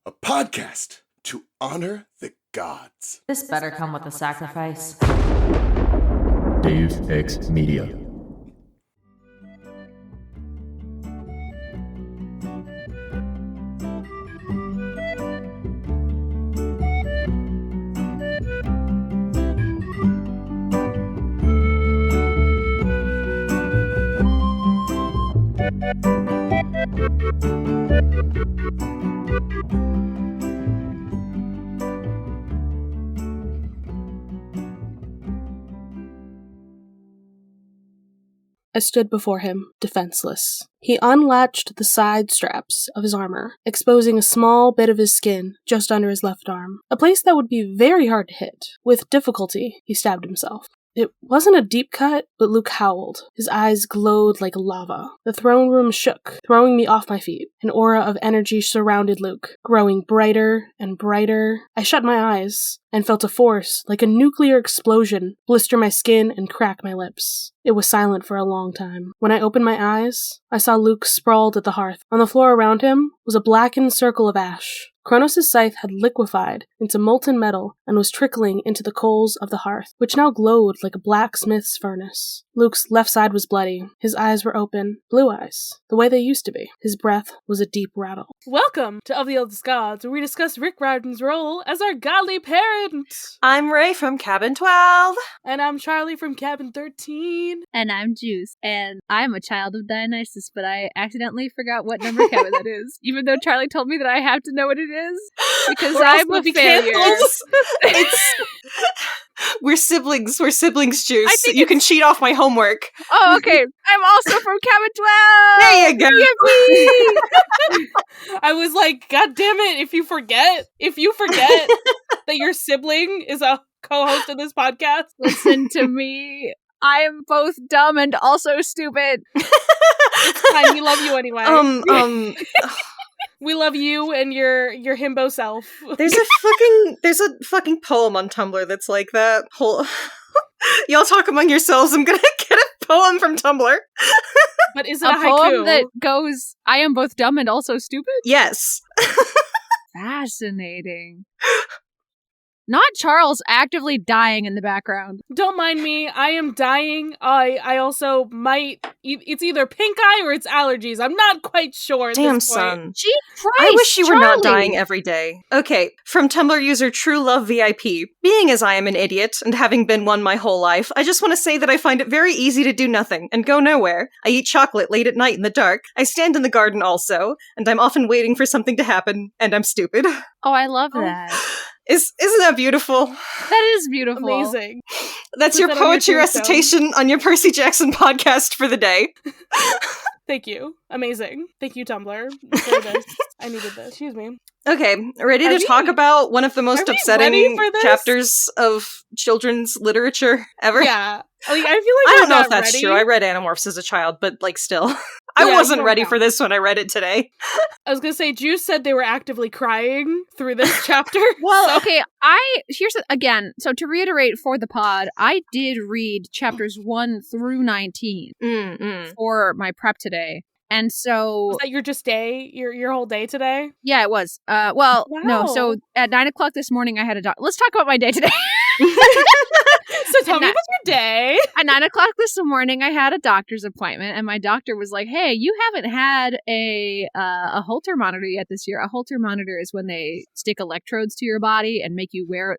a podcast to honor the gods. This better come with a sacrifice. Dave X Media. I stood before him, defenseless. He unlatched the side straps of his armor, exposing a small bit of his skin just under his left arm, a place that would be very hard to hit. With difficulty, he stabbed himself. It wasn't a deep cut, but Luke howled. His eyes glowed like lava. The throne room shook, throwing me off my feet. An aura of energy surrounded Luke, growing brighter and brighter. I shut my eyes and felt a force, like a nuclear explosion, blister my skin and crack my lips. It was silent for a long time. When I opened my eyes, I saw Luke sprawled at the hearth. On the floor around him was a blackened circle of ash. Kronos' scythe had liquefied into molten metal and was trickling into the coals of the hearth, which now glowed like a blacksmith's furnace. Luke's left side was bloody. His eyes were open, blue eyes, the way they used to be. His breath was a deep rattle. Welcome to Of the Oldest Gods, where we discuss Rick Riordan's role as our godly parent. I'm Raye from Cabin 12. And I'm Charlie from Cabin 13. And I'm Juice, and I'm a child of Dionysus, but I accidentally forgot what number cabin that is, even though Charlie told me that I have to know what it is, because I'm a failure. We're siblings, Juice. You can cheat off my homework. Oh, okay. I'm also from Cabin 12! There you go! Yippee! I was like, God damn it, if you forget that your sibling is a co-host of this podcast. Listen to me. I am both dumb and also stupid. It's fine, we love you anyway. We love you and your himbo self. There's a fucking poem on Tumblr that's like that whole. Y'all talk among yourselves. I'm gonna get a poem from Tumblr. But is it a a haiku? poem that goes, I am both dumb and also stupid? Yes. Fascinating. Not Charles actively dying in the background. Don't mind me. I am dying. I also might. It's either pink eye or it's allergies. I'm not quite sure. At Damn, this point. son. Gee Christ, I wish you were not Charlie. dying every day. Okay, from Tumblr user True Love VIP. Being as I am an idiot, and having been one my whole life, I just want to say that I find it very easy to do nothing, and go nowhere. I eat chocolate late at night in the dark. I stand in the garden also, and I'm often waiting for something to happen, and I'm stupid. Oh, I love that. Isn't that beautiful? That is beautiful. Amazing. That's Put your that on your poetry tombstone. recitation on your Percy Jackson podcast for the day. Thank you. Amazing. Thank you, Tumblr, for this. I needed this. Excuse me. Okay, ready Are to talk about one of the most ready upsetting for this? chapters of children's literature ever? Yeah. Like, I feel like I don't know not if that's ready. true. I read Animorphs as a child, but still. I Yeah, wasn't you ready don't for this when I read it today. I was gonna say, Juice said they were actively crying through this chapter. Well, so- okay, so to reiterate for the pod, I did read chapters 1 through 19 for my prep today. And so... Was that your whole day today? Yeah, it was. No, Wow. so at 9 o'clock this morning, I had a let's talk about my day today. So tell me about your day. At 9 o'clock this morning, I had a doctor's appointment, and my doctor was like, "Hey, you haven't had a Holter monitor yet this year. A Holter monitor is when they stick electrodes to your body and make you wear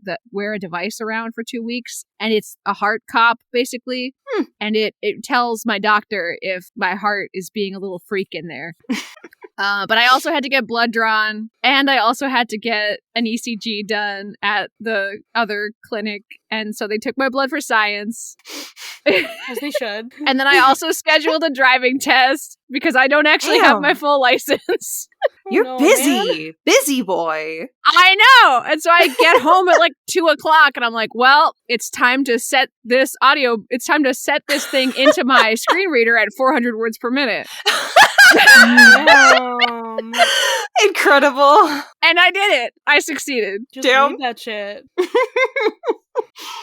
a device around for 2 weeks, and it's a heart cop basically, and it tells my doctor if my heart is being a little freak in there." But I also had to get blood drawn, and I also had to get an ECG done at the other clinic, and so they took my blood for science. As they should. And then I also scheduled a driving test, because I don't actually have my full license. You're busy. Busy boy. I know! And so I get home at 2 o'clock, and I'm like, well, it's time to set this thing into my screen reader at 400 words per minute. Incredible. And I did it. I succeeded. Just Damn. read that shit.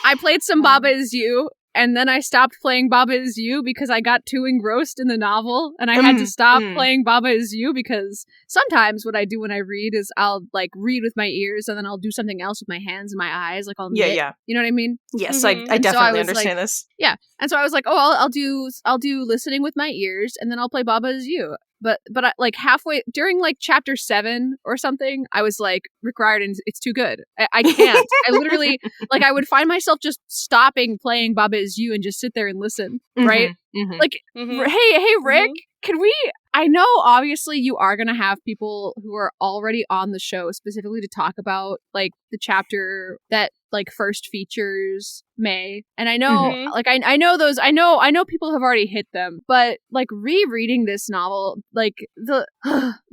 I played some Baba Is You, and then I stopped playing Baba Is You because I got too engrossed in the novel, and I had to stop playing Baba Is You because sometimes what I do when I read is I'll like read with my ears and then I'll do something else with my hands and my eyes, like I'll knit. You know what I mean? Yes, I definitely understand this. Yeah, and so I was like, oh, I'll do listening with my ears, and then I'll play Baba Is You. But I, like halfway during like chapter 7 or something, I was like, Rick Riordan, it's too good. I can't. I literally like I would find myself just stopping playing Baba Is You and just sit there and listen. Right? Like, hey, Rick, can we? I know obviously you are going to have people who are already on the show specifically to talk about like the chapter that like first features May. And I know like I know those I know people have already hit them, but like rereading this novel, like the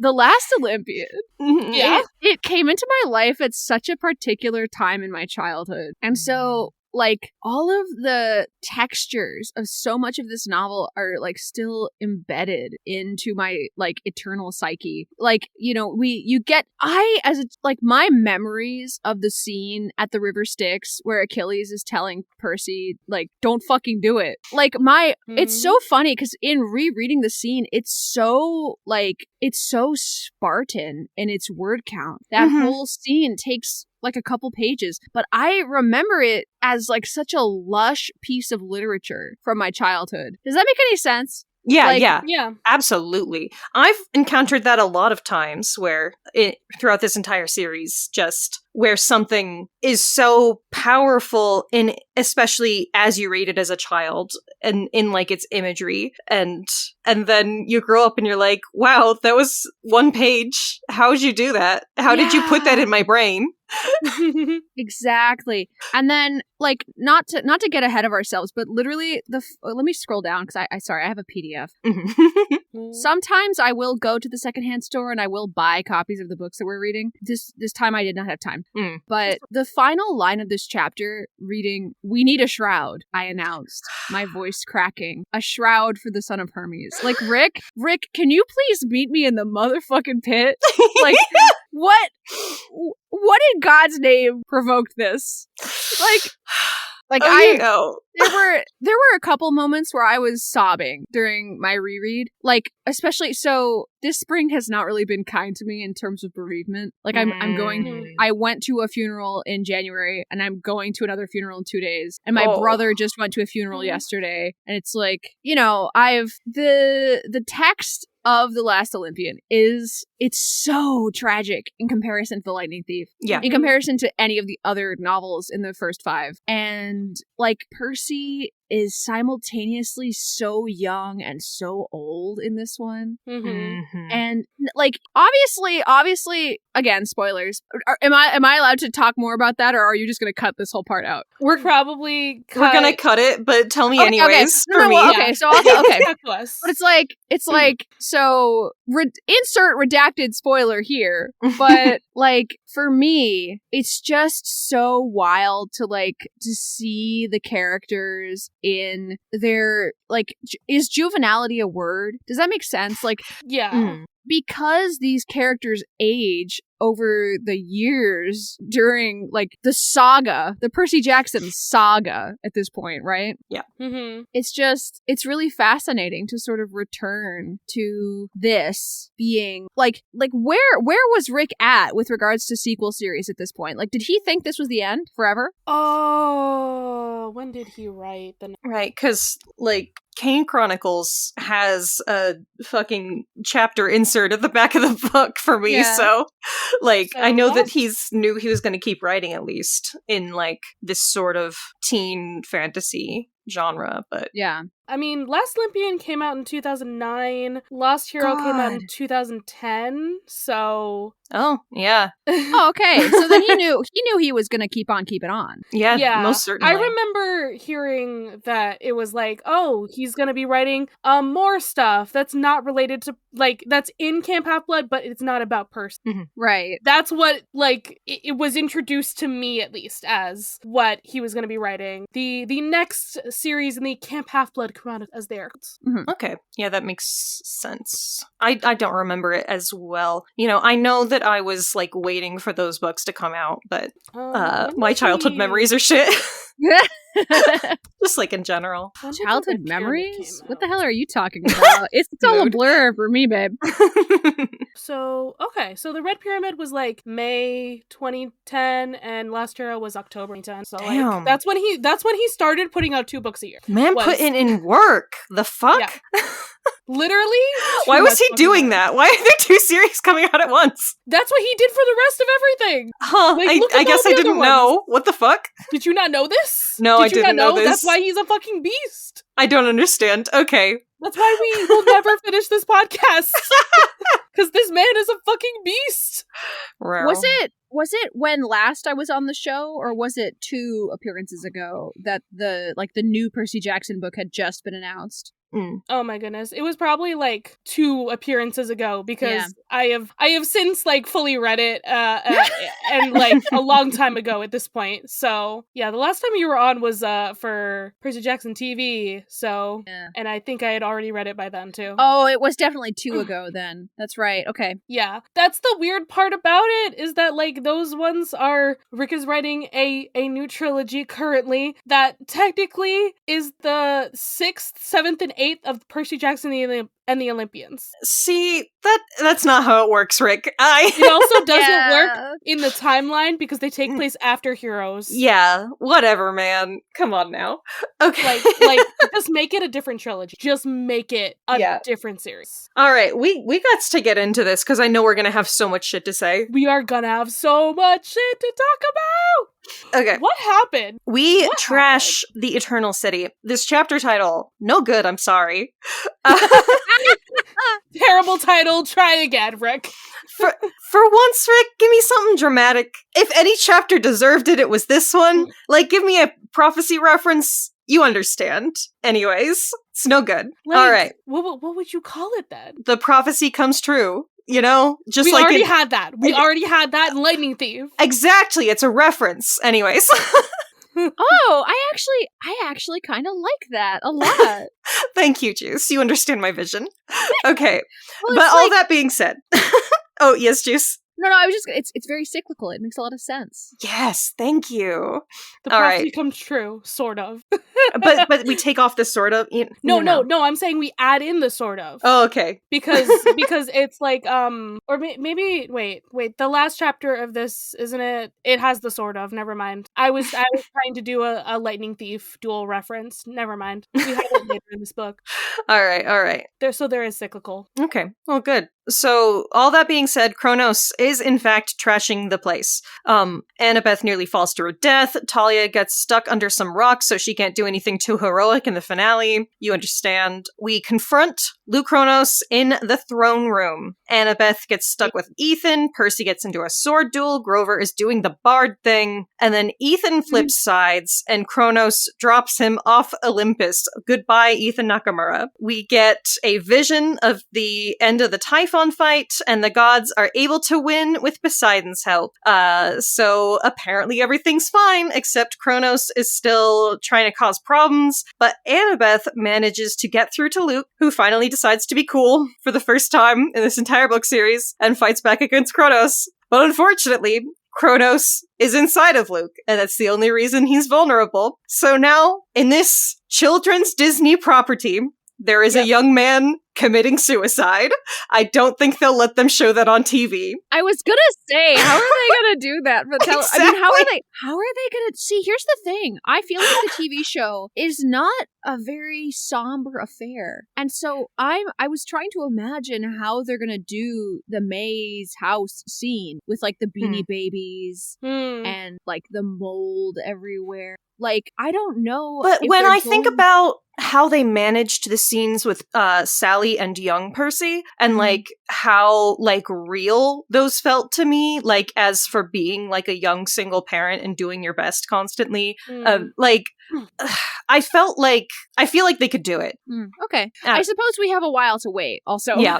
Last Olympian. It came into my life at such a particular time in my childhood. And so like all of the textures of so much of this novel are like still embedded into my like eternal psyche. Like, you know, like my memories of the scene at the River Styx where Achilles is telling Percy like, don't fucking do it. Like it's so funny because in rereading the scene, it's so Spartan in its word count. That whole scene takes like a couple pages, but I remember it as like such a lush piece of literature from my childhood. Does that make any sense? Yeah, absolutely. I've encountered that a lot of times where throughout this entire series, just where something is so powerful in, especially as you read it as a child and in like its imagery, and then you grow up and you're like, wow, that was one page. How did you do that? How did you put that in my brain? Exactly. And then like not to get ahead of ourselves, but literally let me scroll down because I have a PDF. Sometimes I will go to the secondhand store and I will buy copies of the books that we're reading. This time I did not have time. But the final line of this chapter, reading, "We need a shroud," I announced, my voice cracking. A shroud for the son of Hermes. Like, Rick, can you please meet me in the motherfucking pit? Like, what in God's name provoked this? Like I know. There were a couple moments where I was sobbing during my reread. Like, especially so this spring has not really been kind to me in terms of bereavement. Like I went to a funeral in January and I'm going to another funeral in 2 days. And my brother just went to a funeral yesterday. And it's like, you know, the text of The Last Olympian it's so tragic in comparison to The Lightning Thief. Yeah. In comparison to any of the other novels in the first 5. And like Percy is simultaneously so young and so old in this one. And like obviously again, spoilers. Am I allowed to talk more about that, or are you just going to cut this whole part out? We're going to cut it, but tell me anyways. Okay. For me. Okay, so okay. But it's like so insert redacted spoiler here, but like for me, it's just so wild to see the characters in their like is juvenility a word? Does that make sense? Like because these characters age over the years during like the Percy Jackson saga at this point, right? Yeah. It's really fascinating to sort of return to this being like where was Rick at with regards to sequel series at this point? Like, did he think this was the end forever? Oh, when did he write the right? Because like Kane Chronicles has a fucking chapter insert at the back of the book for me, so like I know that knew he was going to keep writing at least in like this sort of teen fantasy genre, but yeah. I mean, Last Olympian came out in 2009. Lost Hero came out in 2010. So oh yeah. Oh, okay. So then he knew he was gonna keep on keeping on. Yeah, most certainly. I remember hearing that it was like, oh, he's gonna be writing more stuff that's not related to like that's in Camp Half-Blood, but it's not about Percy. Right. That's what like it was introduced to me at least as what he was gonna be writing. The next series in the Camp Half-Blood Chronicles, as they are. Okay. Yeah, that makes sense. I don't remember it as well. You know, I know that I was like waiting for those books to come out, but my childhood memories are shit. Just like in general. Childhood memories? What the hell are you talking about? It's all a blur for me, babe. So the Red Pyramid was like May 2010 and Last Hero was October 2010. So Damn. like that's when he started putting out 2 books a year. Man putting in work. The fuck? Yeah. Literally? Why was he doing that? Why are there 2 series coming out at once? That's what he did for the rest of everything. Huh. Like, look at I guess all I the didn't other know. What the fuck? Did you not know this? No, I Did you didn't not know this. That's why he's a fucking beast. I don't understand. Okay. That's why we will never finish this podcast. Because this man is a fucking beast. Was it when last I was on the show, or was it 2 appearances ago that the new Percy Jackson book had just been announced? Oh my goodness. It was probably like 2 appearances ago because I have since like fully read it and like a long time ago at this point. So yeah, the last time you were on was for Percy Jackson TV. So and I think I had already read it by then too. Oh, it was definitely 2 ago then. That's right. Okay. Yeah. That's the weird part about it is that like those ones are Rick is writing a new trilogy currently that technically is the 6th, 7th, and 8th of Percy Jackson and the Olympians. See, that's not how it works, Rick. It also doesn't work in the timeline because they take place after Heroes. Yeah, whatever, man. Come on now. Okay. Like just make it a different trilogy. Just make it a different series. All right, we got to get into this because I know we're gonna have so much shit to say. We are gonna have so much shit to talk about. Okay. What happened? We trash the Eternal City. This chapter title, no good, I'm sorry. Terrible title, try again, Rick. For once, Rick, give me something dramatic. If any chapter deserved it, it was this one. Like, give me a prophecy reference. You understand. Anyways, it's no good. Like, all right. What would you call it then? The prophecy comes true. You know, just we like already had that. We already had that in Lightning Thief. Exactly, it's a reference. Anyways. Oh, I actually kind of like that a lot. Thank you, Juice. You understand my vision. Okay, well, but all that being said, oh yes, Juice. No, I was just, it's very cyclical. It makes a lot of sense. Yes, thank you. The prophecy comes true, sort of. but we take off the sort of. No, I'm saying we add in the sort of. Oh, okay. Because it's like, or maybe, wait, the last chapter of this, isn't it? It has the sort of, never mind. I was trying to do a Lightning Thief dual reference. Never mind. We have it later in this book. All right. There is cyclical. Okay, well, good. So, all that being said, Kronos is in fact trashing the place. Annabeth nearly falls to her death. Talia gets stuck under some rocks, so she can't do anything too heroic in the finale. You understand. We confront Luke Kronos in the throne room. Annabeth gets stuck with Ethan. Percy gets into a sword duel. Grover is doing the bard thing. And then Ethan flips sides, and Kronos drops him off Olympus. Goodbye, Ethan Nakamura. We get a vision of the end of the Typhon fight, and the gods are able to win with Poseidon's help. So apparently everything's fine, except Kronos is still trying to cause problems, but Annabeth manages to get through to Luke, who finally decides to be cool for the first time in this entire book series, and fights back against Kronos. But unfortunately, Kronos is inside of Luke, and that's the only reason he's vulnerable. So now, in this children's Disney property, there is a young man committing suicide. I don't think they'll let them show that on TV. I was gonna say, how are they gonna do that? Exactly. I mean, how are they gonna see? Here's the thing. I feel like the TV show is not a very somber affair, and so I was trying to imagine how they're gonna do the May's house scene with like the Beanie Babies and like the mold everywhere. Like, I don't know. But when I think about how they managed the scenes with Sally and young Percy, and like how like real those felt to me, like as for being like a young single parent and doing your best constantly, I feel like they could do it. Okay. I suppose we have a while to wait also. Yeah.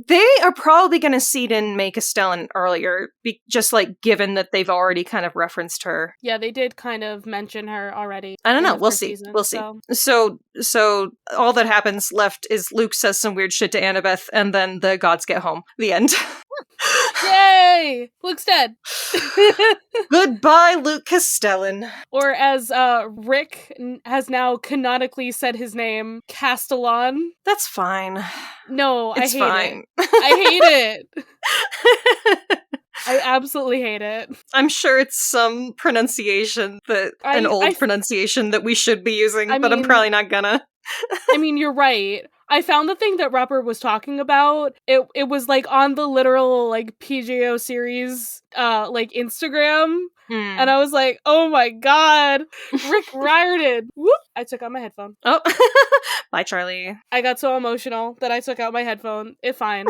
They are probably going to seed in May Castellan earlier, just like given that they've already kind of referenced her. Yeah, they did kind of mention her already. I don't know. We'll see. We'll see. So all that happens left is Luke says some weird shit to Annabeth, and then the gods get home. The end. Yay! Goodbye, Luke's dead. Goodbye, Luke Castellan. Or as Rick has now canonically said his name, Castellan. That's fine. No, It's I hate fine. it. I hate it. I absolutely hate it. I'm sure it's some pronunciation pronunciation that we should be using, but I'm probably not gonna. I mean, you're right. I found the thing that Rapper was talking about. It was like on the literal like PJO series like Instagram. And I was like, oh my god, Rick Riordan. Whoop! I took out my headphone. Oh, bye, Charlie. I got so emotional that I took out my headphone. It's fine.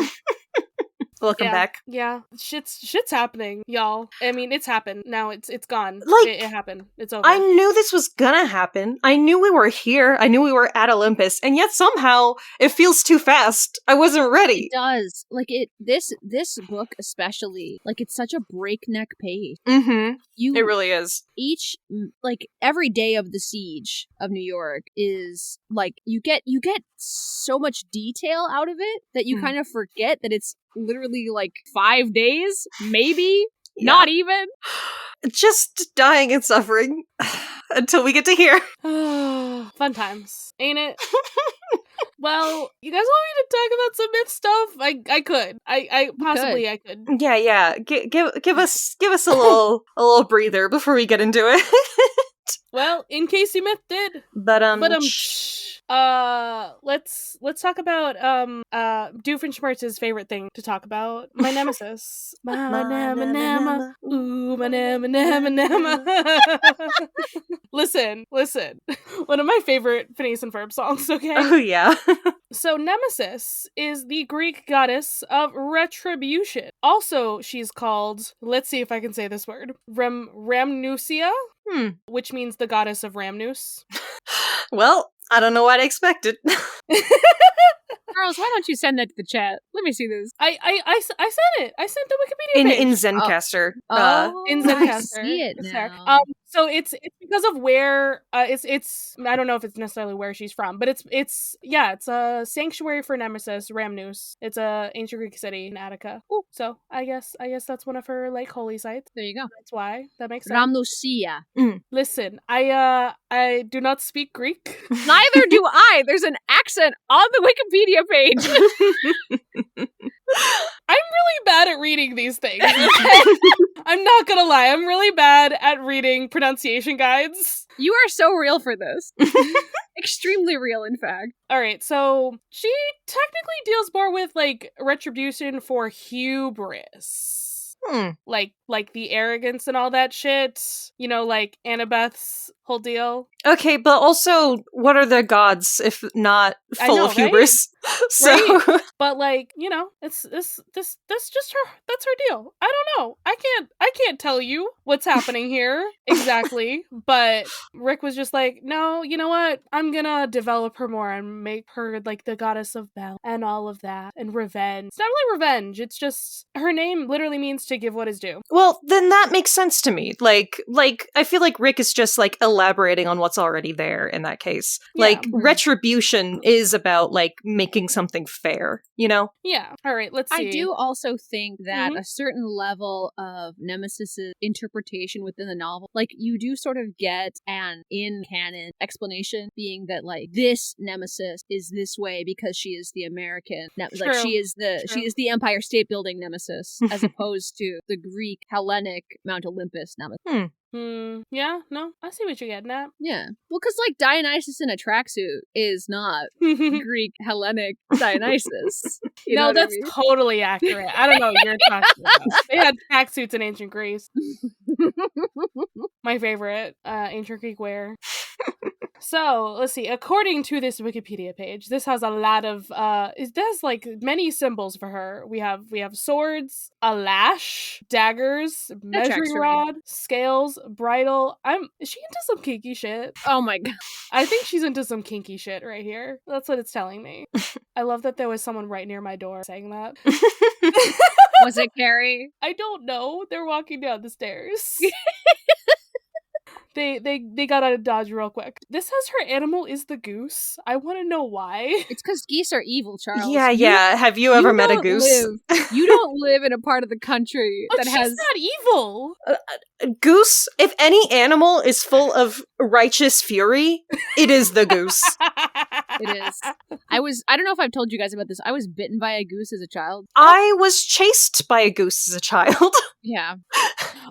Welcome back. Yeah, shit's happening, y'all. I mean, it's happened. Now it's gone. Like, it happened. It's over. I knew this was gonna happen. I knew we were here. I knew we were at Olympus, and yet somehow it feels too fast. I wasn't ready. It does. Like this book especially, like it's such a breakneck pace. Mm-hmm. It really is. Every day of the siege of New York is like you get so much detail out of it that you kind of forget that it's literally like 5 days, maybe. Not even. Just dying and suffering until we get to here. Fun times, ain't it? Well, you guys want me to talk about some myth stuff? I could. I could. Yeah. Give us a little breather before we get into it. Well, in case you myth did. But let's talk about Doofenshmirtz's favorite thing to talk about. My nemesis. My nama. Ooh, my nama. Listen. One of my favorite Phineas and Ferb songs, okay? Oh yeah. So Nemesis is the Greek goddess of retribution. Also, she's called, let's see if I can say this word, Rhamnusia, which means the goddess of Rhamnus. Well, I don't know what I expected. Charles, why don't you send that to the chat? Let me see this. I sent it. I sent the Wikipedia page. In Zencaster. In Zencaster. I see it now. So it's because of where it's I don't know if it's necessarily where she's from, but it's a sanctuary for Nemesis, Rhamnus. It's a ancient Greek city in Attica. Ooh, so I guess that's one of her like holy sites. There you go. That's why that makes sense. Rhamnusia. Listen, I do not speak Greek. Neither do I. There's an accent on the Wikipedia page. I'm really bad at reading these things. I'm not gonna lie, I'm really bad at reading pronunciation guides. You are so real for this. Extremely real, in fact. Alright, so she technically deals more with, like, retribution for hubris. Like the arrogance and all that shit. You know, like Annabeth's whole deal. Okay, but also, what are their gods if not full of hubris? Right? So, Right? But like, you know, it's this that's just her. That's her deal. I don't know. I can't tell you what's happening here exactly. But Rick was just like, no, you know what? I'm gonna develop her more and make her like the goddess of battle and all of that and revenge. It's not really revenge. It's just her name literally means to give what is due. well, then that makes sense to me. Like I feel like Rick is just like elaborating on what's already there in that case. Yeah. Like retribution is about like making something fair, you know? Yeah. All right. Let's see. I do also think that a certain level of Nemesis's interpretation within the novel, like you do sort of get an in-canon explanation being that like this Nemesis is this way because she is the American, like she is the Empire State Building Nemesis as opposed to the Greek Hellenic Mount Olympus Nemesis. Yeah, no, I see what you're getting at. Yeah. Well, because, like, Dionysus in a tracksuit is not Greek Hellenic Dionysus. You know no, what that's I mean? totally accurate. I don't know what you're talking about. They had tracksuits in ancient Greece. My favorite ancient Greek wear. So, let's see. According to this Wikipedia page, this has a lot of it has like many symbols for her. We have swords, a lash, daggers, measuring rod, scales, bridle. Is she into some kinky shit? Oh my god. I think she's into some kinky shit right here. That's what it's telling me. I love that there was someone right near my door saying that. Was it Carrie? I don't know. They're walking down the stairs. They got out of Dodge real quick. This says her animal is the goose. I want to know why. It's because geese are evil, Charles. Yeah. Have you ever met a goose? You don't live in a part of the country But that she's has. not evil. Goose, if any animal is full of righteous fury, it is the goose. It is. I don't know if I've told you guys about this. I was bitten by a goose as a child. I was chased by a goose as a child. Yeah.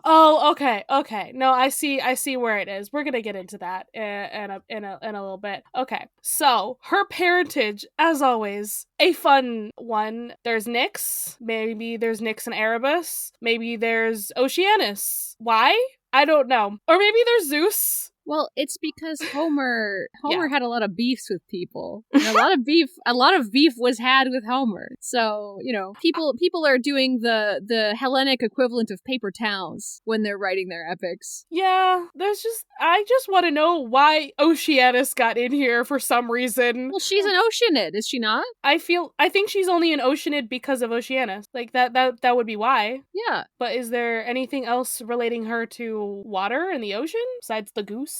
Oh, okay. No, I see where it is. We're gonna get into that in a little bit. Okay, so her parentage, as always, a fun one. There's Nyx. Maybe there's Nyx and Erebus. Maybe there's Oceanus. Why? I don't know. Or maybe there's Zeus. Well, it's because Homer Yeah. had a lot of beefs with people. And a lot of beef was had with Homer. So, people are doing the Hellenic equivalent of paper towns when they're writing their epics. Yeah, I just want to know why Oceanus got in here for some reason. Well, she's an Oceanid, is she not? I think she's only an Oceanid because of Oceanus. Like that would be why. Yeah. But is there anything else relating her to water and the ocean besides the goose?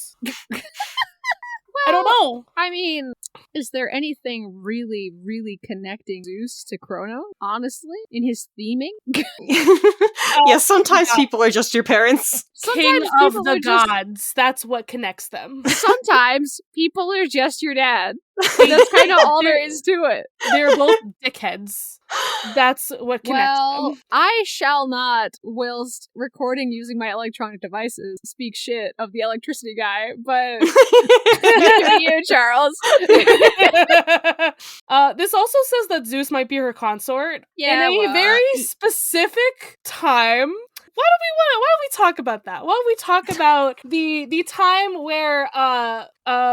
I don't know. I mean, is there anything really, really connecting Zeus to Chrono, honestly, in his theming? Yeah, sometimes people are just your parents. King Sometimes of people the are just- gods. That's what connects them. Sometimes people are just your dad. That's kind of all there is to it. They're both dickheads. That's what connects Well, them. I shall not, whilst recording using my electronic devices, speak shit of the electricity guy, but you, Charles. This also says that Zeus might be her consort Yeah, in a well, very specific time. Why don't we talk about that? Why don't we talk about the time where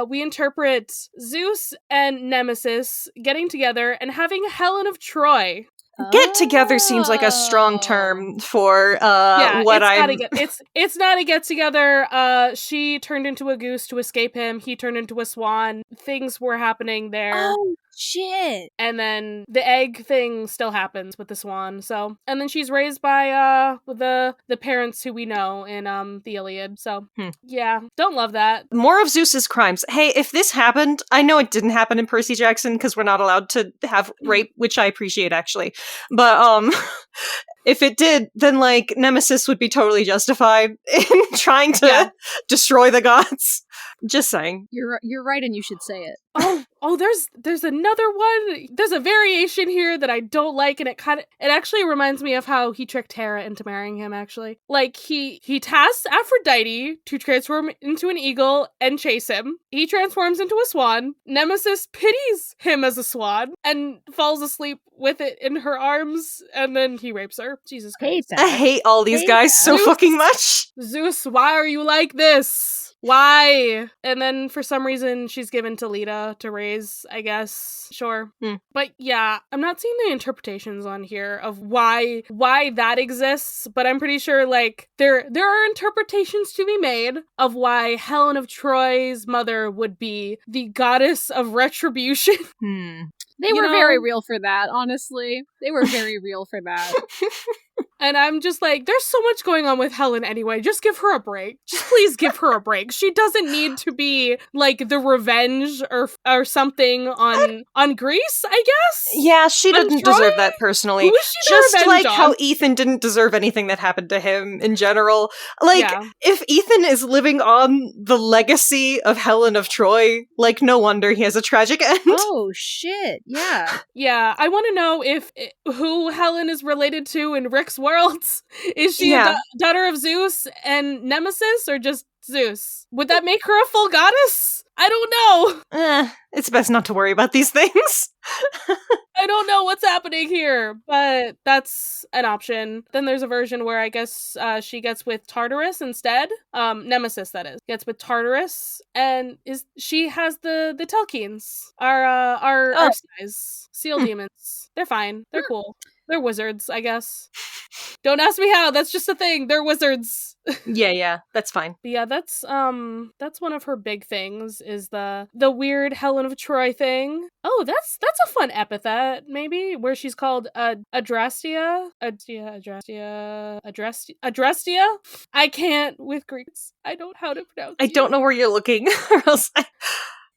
we interpret Zeus and Nemesis getting together and having Helen of Troy. Get together seems like a strong term for what it's not a get together. She turned into a goose to escape him. He turned into a swan. Things were happening there. Oh, shit. And then the egg thing still happens with the swan. So, and then she's raised by the parents who we know in the Iliad. So, yeah, don't love that. More of Zeus's crimes. Hey, if this happened, I know it didn't happen in Percy Jackson because we're not allowed to have rape, which I appreciate actually. But if it did, then like Nemesis would be totally justified in trying to destroy the gods. Just saying. You're right, and you should say it. Oh, there's another one. There's a variation here that I don't like, and it actually reminds me of how he tricked Hera into marrying him, actually. Like, he tasks Aphrodite to transform into an eagle and chase him. He transforms into a swan. Nemesis pities him as a swan and falls asleep with it in her arms, and then he rapes her. Jesus Christ. I hate all these guys so fucking much. Zeus, why are you like this? Why? And then for some reason she's given to Lita to raise, I guess. Sure. But yeah, I'm not seeing the interpretations on here of why that exists, but I'm pretty sure like there are interpretations to be made of why Helen of Troy's mother would be the goddess of retribution. They were very real for that, honestly. They were very real for that. And I'm just like, there's so much going on with Helen anyway. Just give her a break. Just please give her a break. She doesn't need to be like the revenge or something on Greece, I guess. Yeah, she didn't deserve that personally. Who is she the Just revenge like on? how Ethan didn't deserve anything that happened to him in general. Like, if Ethan is living on the legacy of Helen of Troy, like, no wonder he has a tragic end. Oh, shit. Yeah. Yeah, I want to know who Helen is related to in Rick's world. Is she a daughter of Zeus and Nemesis, or just Zeus? Would that make her a full goddess? I don't know. It's best not to worry about these things. I don't know what's happening here, but that's an option. Then there's a version where I guess she gets with Tartarus instead. Nemesis, that is, gets with Tartarus, and she has the Telkines, our spies, seal demons. They're fine. They're cool. They're wizards, I guess. Don't ask me how. That's just a thing. They're wizards. Yeah, that's fine. But yeah, that's one of her big things is the weird Helen of Troy thing. Oh, that's a fun epithet, maybe, where she's called Adrastia. I can't with Greeks. I don't know how to pronounce. I don't know where you're looking, or else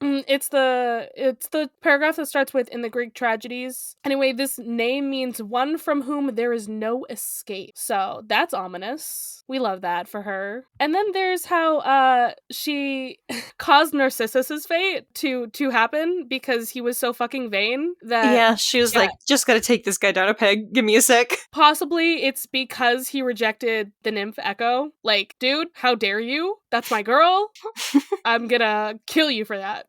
It's the paragraph that starts with "in the Greek tragedies." Anyway, this name means one from whom there is no escape. So that's ominous. We love that for her. And then there's how she caused Narcissus's fate to happen because he was so fucking vain that she was like, just gotta take this guy down a peg. Give me a sec. Possibly it's because he rejected the nymph Echo. Like, dude, how dare you? That's my girl. I'm gonna kill you for that.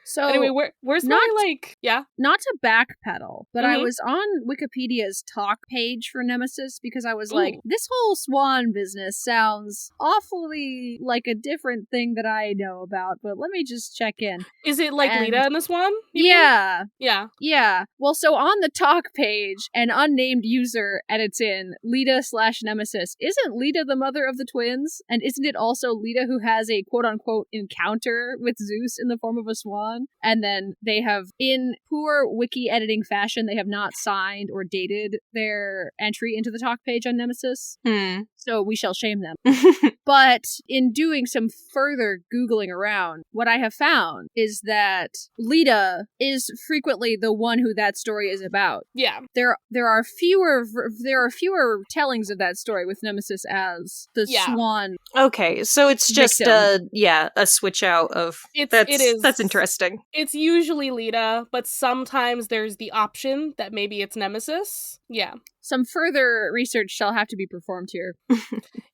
So anyway, where's not to backpedal, but I was on Wikipedia's talk page for Nemesis because I was like, this whole swan business sounds awfully like a different thing that I know about, but let me just check in. Is it like Lita and the Swan? Yeah. Mean? Yeah. Well, so on the talk page, an unnamed user edits in Lita/Nemesis. Isn't Lita the mother of the twins? And isn't it also Lita who has a quote-unquote encounter with Zeus in the form of a swan? And then they have, in poor wiki editing fashion, they have not signed or dated their entry into the talk page on Nemesis. So we shall shame them. But in doing some further Googling around, what I have found is that Lita is frequently the one who that story is about. Yeah. There are fewer tellings of that story with Nemesis as the swan. Okay, so it's just victim. a switch out of that's interesting. It's usually Lita, but sometimes there's the option that maybe it's Nemesis. Yeah. Some further research shall have to be performed here.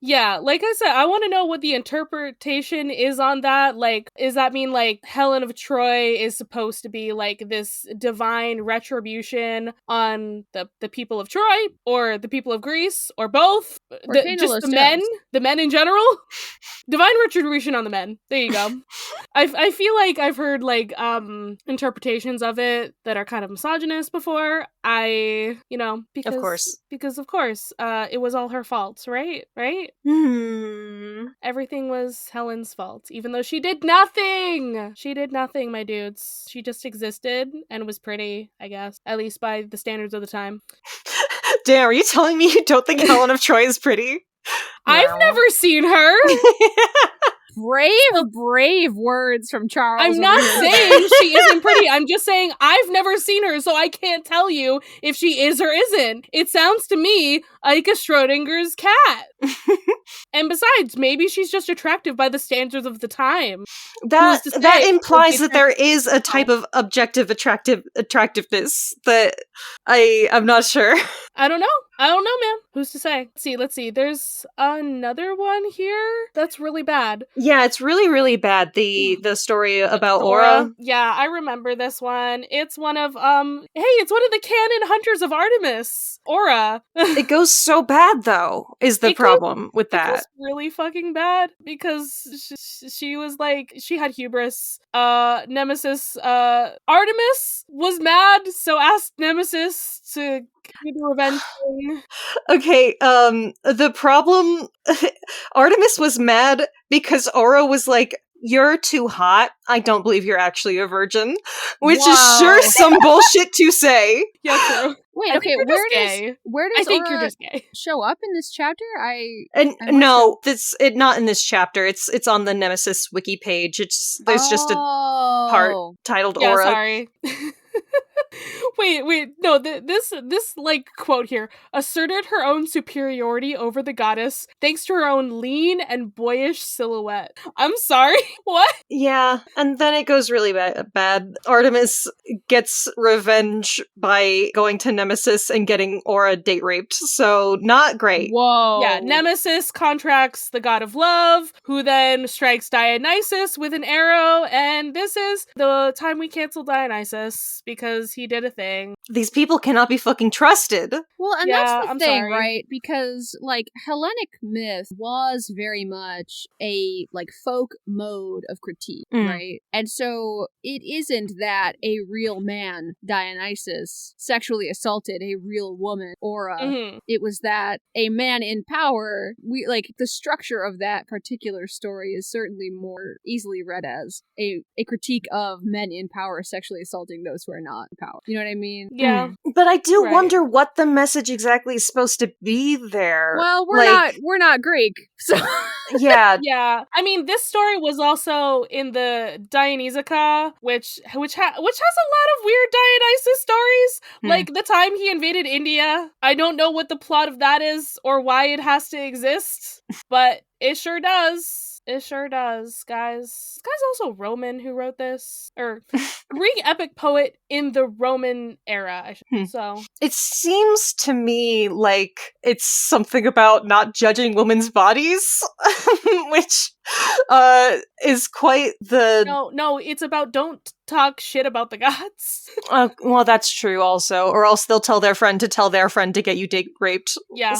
Yeah, like I said, I want to know what the interpretation is on that. Like, does that mean, like, Helen of Troy is supposed to be, like, this divine retribution on the people of Troy, or the people of Greece, or both? Or just the men in general? Divine retribution on the men. There you go. I feel like I've heard, like, interpretations of it that are kind of misogynist before. Because of course, it was all her fault, right? Everything was Helen's fault, even though she did nothing! She did nothing, my dudes. She just existed and was pretty, I guess. At least by the standards of the time. Damn, are you telling me you don't think Helen of Troy is pretty? I've never seen her! Brave words from Charles. I'm not saying she isn't pretty. I'm just saying I've never seen her, so I can't tell you if she is or isn't. It sounds to me like a Schrodinger's cat. And besides, maybe she's just attractive by the standards of the time. That implies that there is a type of objective attractiveness that I'm not sure. I don't know, man. Who's to say? Let's see. There's another one here that's really bad. Yeah, it's really, really bad. The story about Aura. Yeah, I remember this one. It's one of it's one of the canon hunters of Artemis. Aura. It goes so bad though, is the problem with that. It goes really fucking bad because she was like, she had hubris. Nemesis, Artemis was mad, so asked Nemesis to do the revenge thing. Okay, the problem, Artemis was mad because Aura was like, "You're too hot. I don't believe you're actually a virgin," which is sure some bullshit to say. Yeah, true. Wait, okay, where does I think Aura you're just gay. show up in this chapter? Not in this chapter. It's on the Nemesis wiki page. There's just a part titled Aura. Sorry. Wait, no, this like quote here asserted her own superiority over the goddess thanks to her own lean and boyish silhouette. I'm sorry, what? Yeah, and then it goes really bad. Artemis gets revenge by going to Nemesis and getting Aura date raped, so not great. Whoa. Yeah, Nemesis contracts the god of love, who then strikes Dionysus with an arrow, and this is the time we cancel Dionysus because He did a thing. These people cannot be fucking trusted. Well, and Yeah, that's the I'm thing, sorry. right? Because, like, Hellenic myth was very much a, like, folk mode of critique, right? And so it isn't that a real man, Dionysus, sexually assaulted a real woman, Aura. Mm-hmm. It was that a man in power, the structure of that particular story is certainly more easily read as a critique of men in power sexually assaulting those who are not in power. You know what I mean? Yeah. But I do Right. wonder what the message exactly is supposed to be there. Well, Like, we're not Greek, so yeah. Yeah, I mean, this story was also in the Dionysica, which has a lot of weird Dionysus stories. Like the time he invaded India. I don't know what the plot of that is or why it has to exist, but it sure does. It sure does, guys. This guy's also Roman who wrote this, or Greek epic poet in the Roman era. So It seems to me like it's something about not judging women's bodies, which is quite the... no, it's about don't talk shit about the gods. well, that's true also, or else they'll tell their friend to get you raped. Yeah.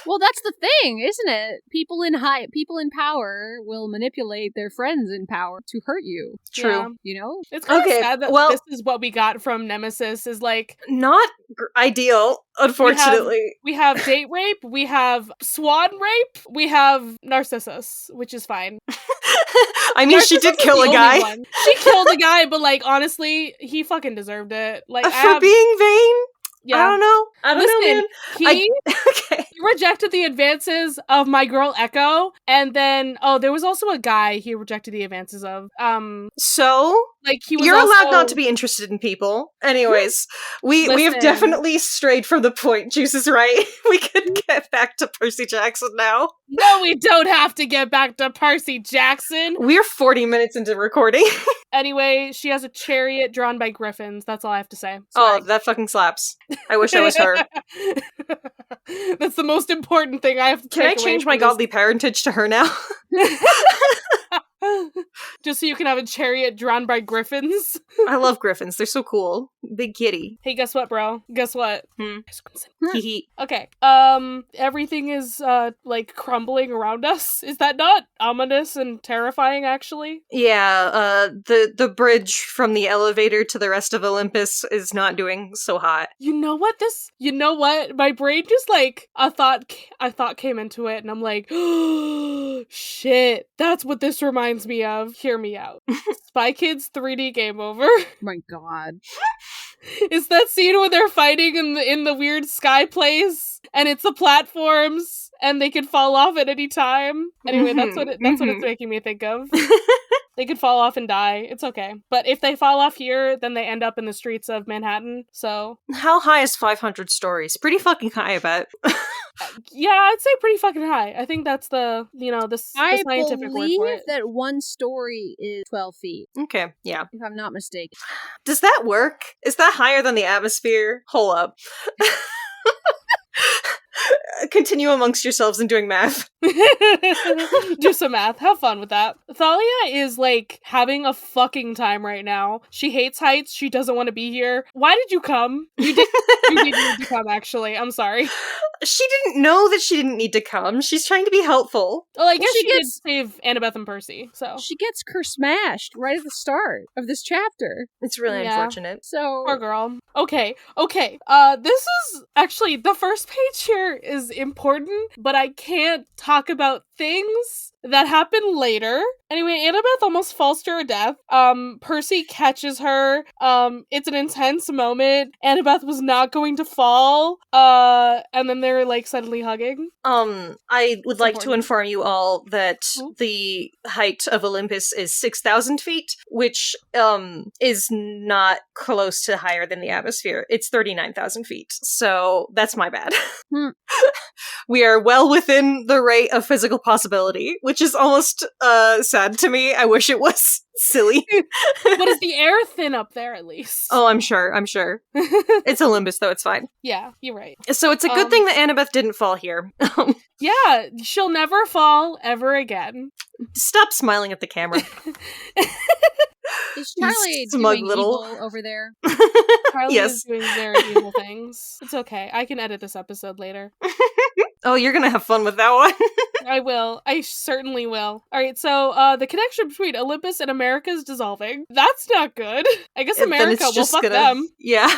well, that's the thing, isn't it? People in power will manipulate their friends in power to hurt you. True. Yeah. You know? It's kind of Okay, sad that well- this is what we got from Nemesis, is like, Not ideal, unfortunately. we have date rape, we have swan rape, we have Narcissus, which is fine. I mean, she Narcissus did is kill the a only guy. one. She killed a guy, but like, honestly, he fucking deserved it. Like, For being vain? yeah. I don't know. I don't know, man. He Okay. rejected the advances of my girl Echo, and then there was also a guy he rejected the advances of. So, Like he was you're allowed also- not to be interested in people. Anyways, we have Listen. definitely strayed from the point. Juice is right. We could get back to Percy Jackson now. No, we don't have to get back to Percy Jackson. We're 40 minutes into recording. Anyway, she has a chariot drawn by griffins. That's all I have to say. Oh, that fucking slaps. I wish I was her. That's the most important thing I have to Can I take away change my from this. godly parentage to her now? Just so you can have a chariot drawn by griffins. I love griffins. They're so cool. Big kitty. Hey, guess what, bro? Guess what? Hee hee. Okay. Everything is like crumbling around us. Is that not ominous and terrifying, actually? Yeah, the bridge from the elevator to the rest of Olympus is not doing so hot. You know what? My brain just like a thought came into it, and I'm like, oh, shit. That's what this reminds me of. Hear me out. Spy Kids 3D Game Over. Oh my god. It's that scene where they're fighting in the weird sky place, and it's the platforms, and they could fall off at any time. Anyway, that's what it's making me think of. They could fall off and die. It's okay. But if they fall off here, then they end up in the streets of Manhattan. So How high is 500 stories? Pretty fucking high, I bet. yeah, I'd say pretty fucking high. I think that's the I scientific word for believe it. that one story is 12 feet, Okay, yeah. if I'm not mistaken. Does that work? Is that higher than the atmosphere? Hold up. Continue amongst yourselves and doing math. Do some math. Have fun with that. Thalia is like having a fucking time right now. She hates heights. She doesn't want to be here. Why did you come? You did need to come, actually. I'm sorry. She didn't know that she didn't need to come. She's trying to be helpful. Well, I guess she she did gets- save Annabeth and Percy, so. She gets smashed right at the start of this chapter. It's really Yeah. unfortunate. So Poor girl. Okay. This is actually, the first page here is important, but I can't talk about things that happen later. Anyway, Annabeth almost falls to her death. Percy catches her. It's an intense moment. Annabeth was not going to fall. And then they're like suddenly hugging. I would like to important. inform you all that Mhm. the height of Olympus is 6,000 feet, which is not close to higher than the atmosphere. It's 39,000 feet. So that's my bad. We are well within the rate of physical possibility, which is almost sad to me. I wish it was silly. But is the air thin up there at least? Oh, I'm sure. It's Olympus, though. It's fine. Yeah, you're right. So it's a good thing that Annabeth didn't fall here. Yeah, she'll never fall ever again. Stop smiling at the camera. Is Charlie smug doing little- evil over there? Charlie Yes. is doing very evil things. It's okay. I can edit this episode later. Oh, you're gonna have fun with that one. I will. I certainly will. Alright, so the connection between Olympus and America is dissolving. That's not good. I guess Then America it's will just fuck gonna- them. Yeah.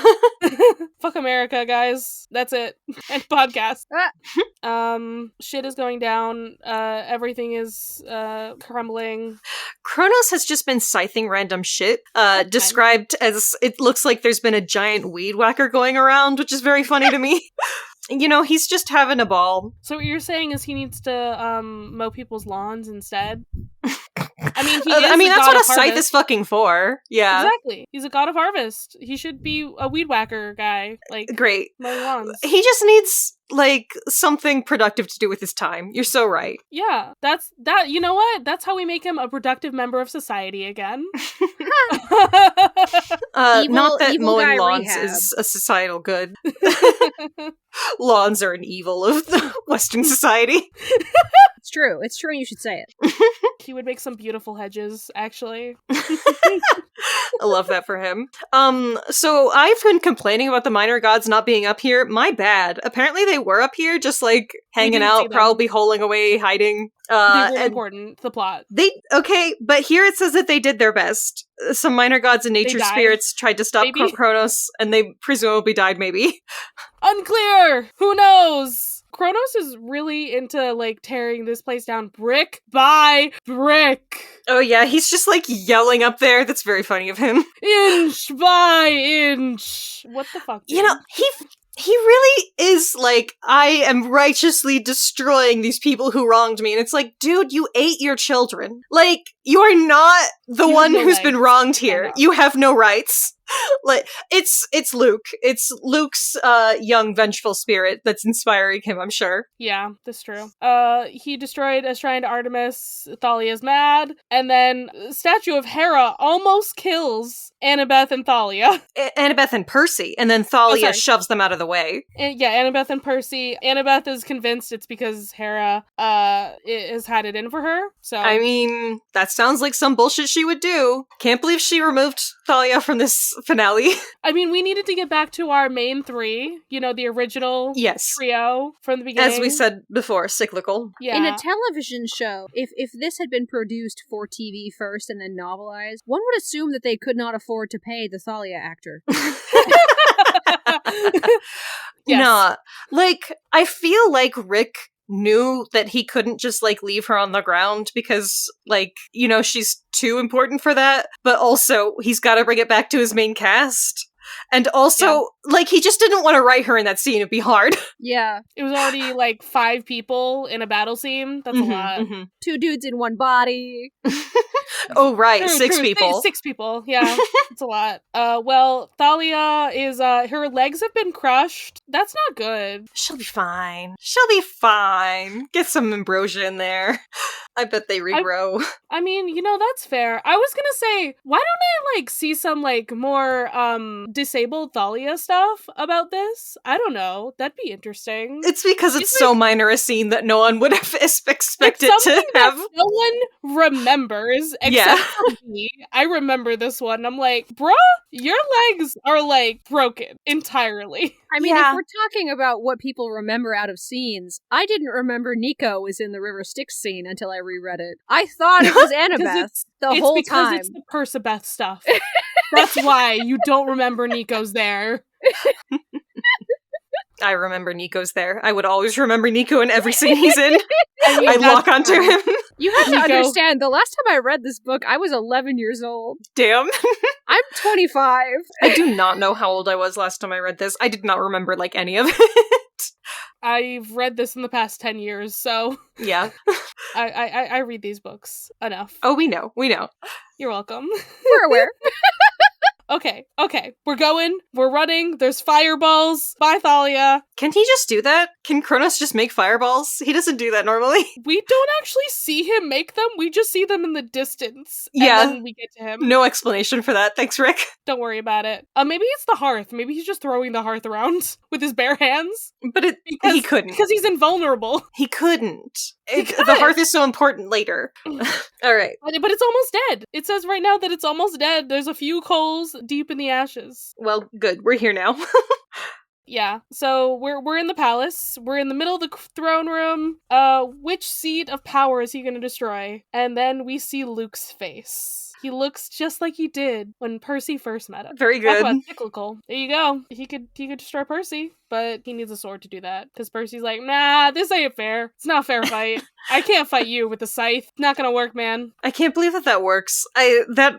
Fuck America, guys. That's it. End podcast. Shit is going down. Everything is crumbling. Kronos has just been scything random shit, described as it looks like there's been a giant weed whacker going around, which is very funny to me. You know, he's just having a ball. So what you're saying is he needs to mow people's lawns instead? I mean, That's what a scythe is fucking for. Yeah. Exactly. He's a god of harvest. He should be a weed whacker guy. Like, Great. mowing lawns. He just needs, like, something productive to do with his time. You're so right. Yeah, you know what? That's how we make him a productive member of society again. Not that evil mowing guy lawns rehab. is a societal good. Lawns are an evil of the Western society. It's true. It's true. You should say it. He would make some beautiful hedges, actually. I love that for him. So I've been complaining about the minor gods not being up here. My bad. Apparently they were up here, just like hanging didn't see out, them. probably holing away, hiding. They were And important to the plot. but here it says that they did their best. Some minor gods and nature died. spirits tried to stop Maybe. Kronos, and they presumably died, maybe. Unclear! Who knows? Kronos is really into, like, tearing this place down brick by brick. Oh yeah, he's just like yelling up there. That's very funny of him. Inch by inch. What the fuck? You know, he really is like, I am righteously destroying these people who wronged me. And it's like, dude, you ate your children. Like, you are not the You have one no who's been rights. wronged Yeah, here. no. You have no rights. Like, it's Luke. It's Luke's young vengeful spirit that's inspiring him, I'm sure. Yeah, that's true. He destroyed a shrine to Artemis. Thalia's mad. And then statue of Hera almost kills Annabeth and Thalia. Annabeth and Percy, and then Thalia sorry. shoves them out of the way. And yeah, Annabeth and Percy. Annabeth is convinced it's because Hera has had it in for her. So I mean, that sounds like some bullshit she would do. Can't believe she removed Thalia from this finale. I mean, we needed to get back to our main three. You know, the original Yes. trio from the beginning. As we said before, cyclical. Yeah. In a television show, if this had been produced for TV first and then novelized, one would assume that they could not afford to pay the Thalia actor. Yes. Nah. Like, I feel like Rick knew that he couldn't just, like, leave her on the ground because, like, you know, she's too important for that. But also, he's got to bring it back to his main cast. And also, like, he just didn't want to write her in that scene. It'd be hard. Yeah. It was already like 5 people in a battle scene. That's a lot. Mhm. 2 dudes in one body. Oh, right. True, 6 true. people. 6 people. Yeah, it's a lot. Well, Thalia is her legs have been crushed. That's not good. She'll be fine. She'll be fine. Get some ambrosia in there. I bet they regrow. I mean, you know, that's fair. I was gonna say, why don't I like see some like more disabled Thalia stuff about this? I don't know. That'd be interesting. It's because it's She's so minor a scene that no one would have expected It's to something have. that no one remembers except Yeah. for me. I remember this one. I'm like, bruh, your legs are like broken entirely. I mean, Yeah. if we're talking about what people remember out of scenes, I didn't remember Nico was in the River Styx scene until I reread it. I thought it was Annabeth the it's whole because time. it's the Persebeth stuff. That's why you don't remember Nico's there. I remember Nico's there. I would always remember Nico in every scene he's in. mean, I that's lock onto fine. him. You have to Nico. understand, the last time I read this book, I was 11 years old. Damn. I'm 25. I do not know how old I was last time I read this. I did not remember, like, any of it. I've read this in the past 10 years, so Yeah. I read these books enough. Oh, we know. We know. You're welcome. We're aware. Okay. We're going. We're running. There's fireballs. Bye, Thalia. Can he just do that? Can Kronos just make fireballs? He doesn't do that normally. We don't actually see him make them. We just see them in the distance. Yeah. And then we get to him. No explanation for that. Thanks, Rick. Don't worry about it. Maybe it's the hearth. Maybe he's just throwing the hearth around with his bare hands. But he couldn't. Because he's invulnerable. He couldn't. He The couldn't. hearth is so important later. All right. But it's almost dead. It says right now that it's almost dead. There's a few coals deep in the ashes. Well, good. We're here now. Yeah, so we're in the palace. We're in the middle of the throne room. Which seat of power is he going to destroy? And then we see Luke's face. He looks just like he did when Percy first met him. Very Talk good. about cyclical. There you go. He could destroy Percy, but he needs a sword to do that. Because Percy's like, nah, this ain't fair. It's not a fair fight. I can't fight you with the scythe. Not gonna work, man. I can't believe that works. That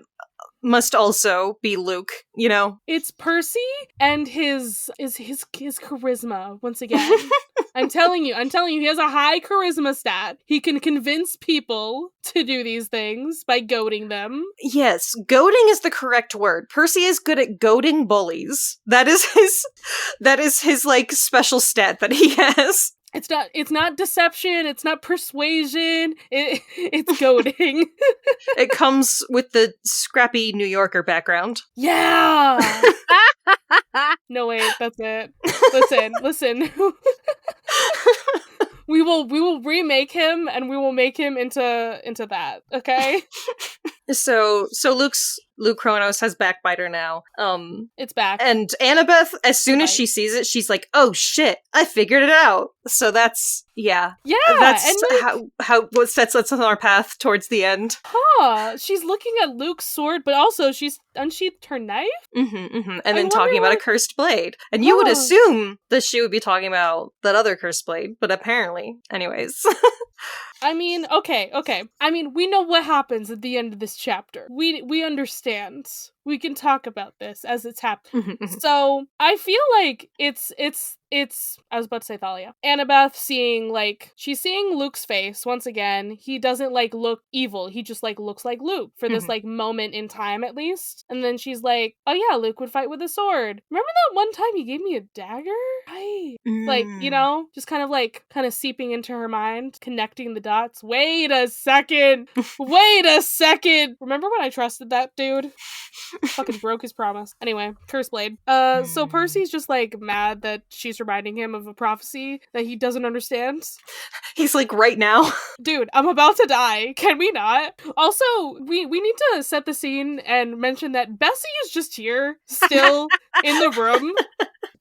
must also be Luke, you know? It's Percy and his charisma once again. I'm telling you, he has a high charisma stat. He can convince people to do these things by goading them. Yes, goading is the correct word. Percy is good at goading bullies. That is his like special stat that he has. It's not deception, it's not persuasion, it's goading. It comes with the scrappy New Yorker background. Yeah! No, wait, that's it. Listen. We will remake him and we will make him into that, okay? So Luke Kronos has Backbiter now. It's back. And Annabeth, as soon as she sees it, she's like, "Oh shit, I figured it out." So that's that's and how what sets us on our path towards the end. She's looking at Luke's sword, but also she's unsheathed her knife. And then talking about a cursed blade. And you would assume that she would be talking about that other cursed blade, but apparently, anyways. I mean, okay. I mean, we know what happens at the end of this chapter. We understand. We can talk about this as it's happening. So, I feel like it's I was about to say Thalia. Annabeth she's seeing Luke's face once again. He doesn't look evil. He just looks like Luke for this moment in time at least. And then she's like, "Oh yeah, Luke would fight with a sword. Remember that one time he gave me a dagger?" Right. Just kind of seeping into her mind, connecting the dots. Wait a second. Remember when I trusted that dude? Fucking broke his promise. Anyway, Curse Blade. So Percy's just mad that she's reminding him of a prophecy that he doesn't understand. He's like, right now? Dude, I'm about to die. Can we not? Also, we need to set the scene and mention that Bessie is just here, still in the room.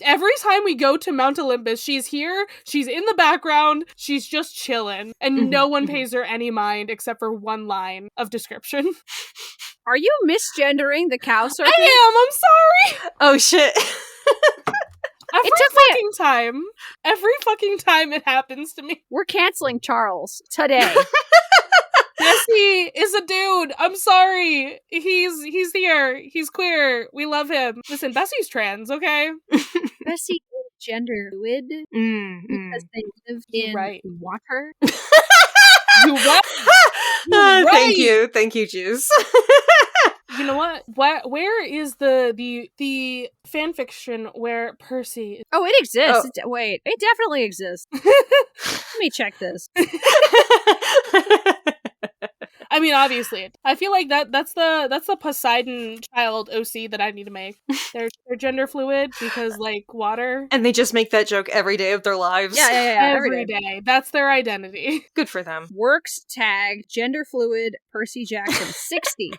Every time we go to Mount Olympus, she's here, she's in the background, she's just chilling, and no one pays her any mind except for one line of description. Are you misgendering the cow circuit? I am, I'm sorry! Oh shit. Every fucking time it happens to me. We're canceling Charles today. Bessie is a dude. I'm sorry. He's here. He's queer. We love him. Listen, Bessie's trans, okay? Bessie is gender fluid because they live in water. You're right. Thank you, Juice. You know what? Where is the fanfiction where Percy? Oh, it exists. Wait, it definitely exists. Let me check this. I mean, obviously, I feel like that's the Poseidon child OC that I need to make. They're gender fluid because water, and they just make that joke every day of their lives. Yeah. Every day. That's their identity. Good for them. Works tag gender fluid Percy Jackson 60.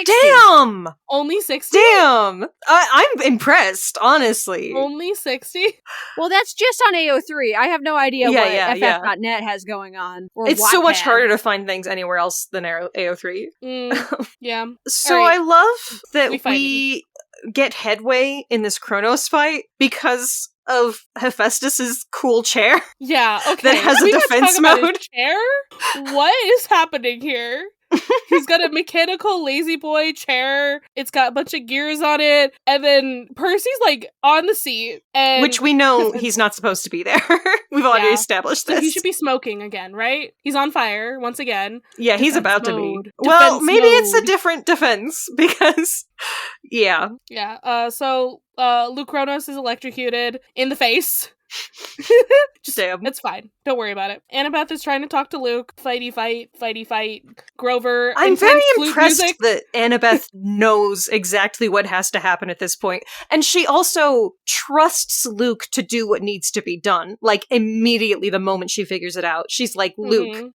Damn. Only 60. Damn. I'm impressed, honestly. Only 60. Well, that's just on AO3. I have no idea what FF.net has going on. Or it's Wattpad. so much harder to find things anywhere else than AO3. Yeah. So right. I love that we get headway in this Kronos fight because of Hephaestus's cool chair. Yeah, okay. That has a defense mode. Chair? What is happening here? He's got a mechanical lazy boy chair. It's got a bunch of gears on it. And then Percy's like on the seat. And Which we know he's not supposed to be there. We've already established this. So he should be smoking again, right? He's on fire once again. Yeah, he's Defense about to mode. be. Well, Defense maybe it's a mode. different defense because, yeah. Yeah. So Luke Kronos is electrocuted in the face. Just Damn. It's fine. Don't worry about it. Annabeth is trying to talk to Luke. Fighty fight. Grover. I'm very flute impressed music. that Annabeth knows exactly what has to happen at this point. And she also trusts Luke to do what needs to be done. Like, immediately the moment she figures it out. She's like, Luke,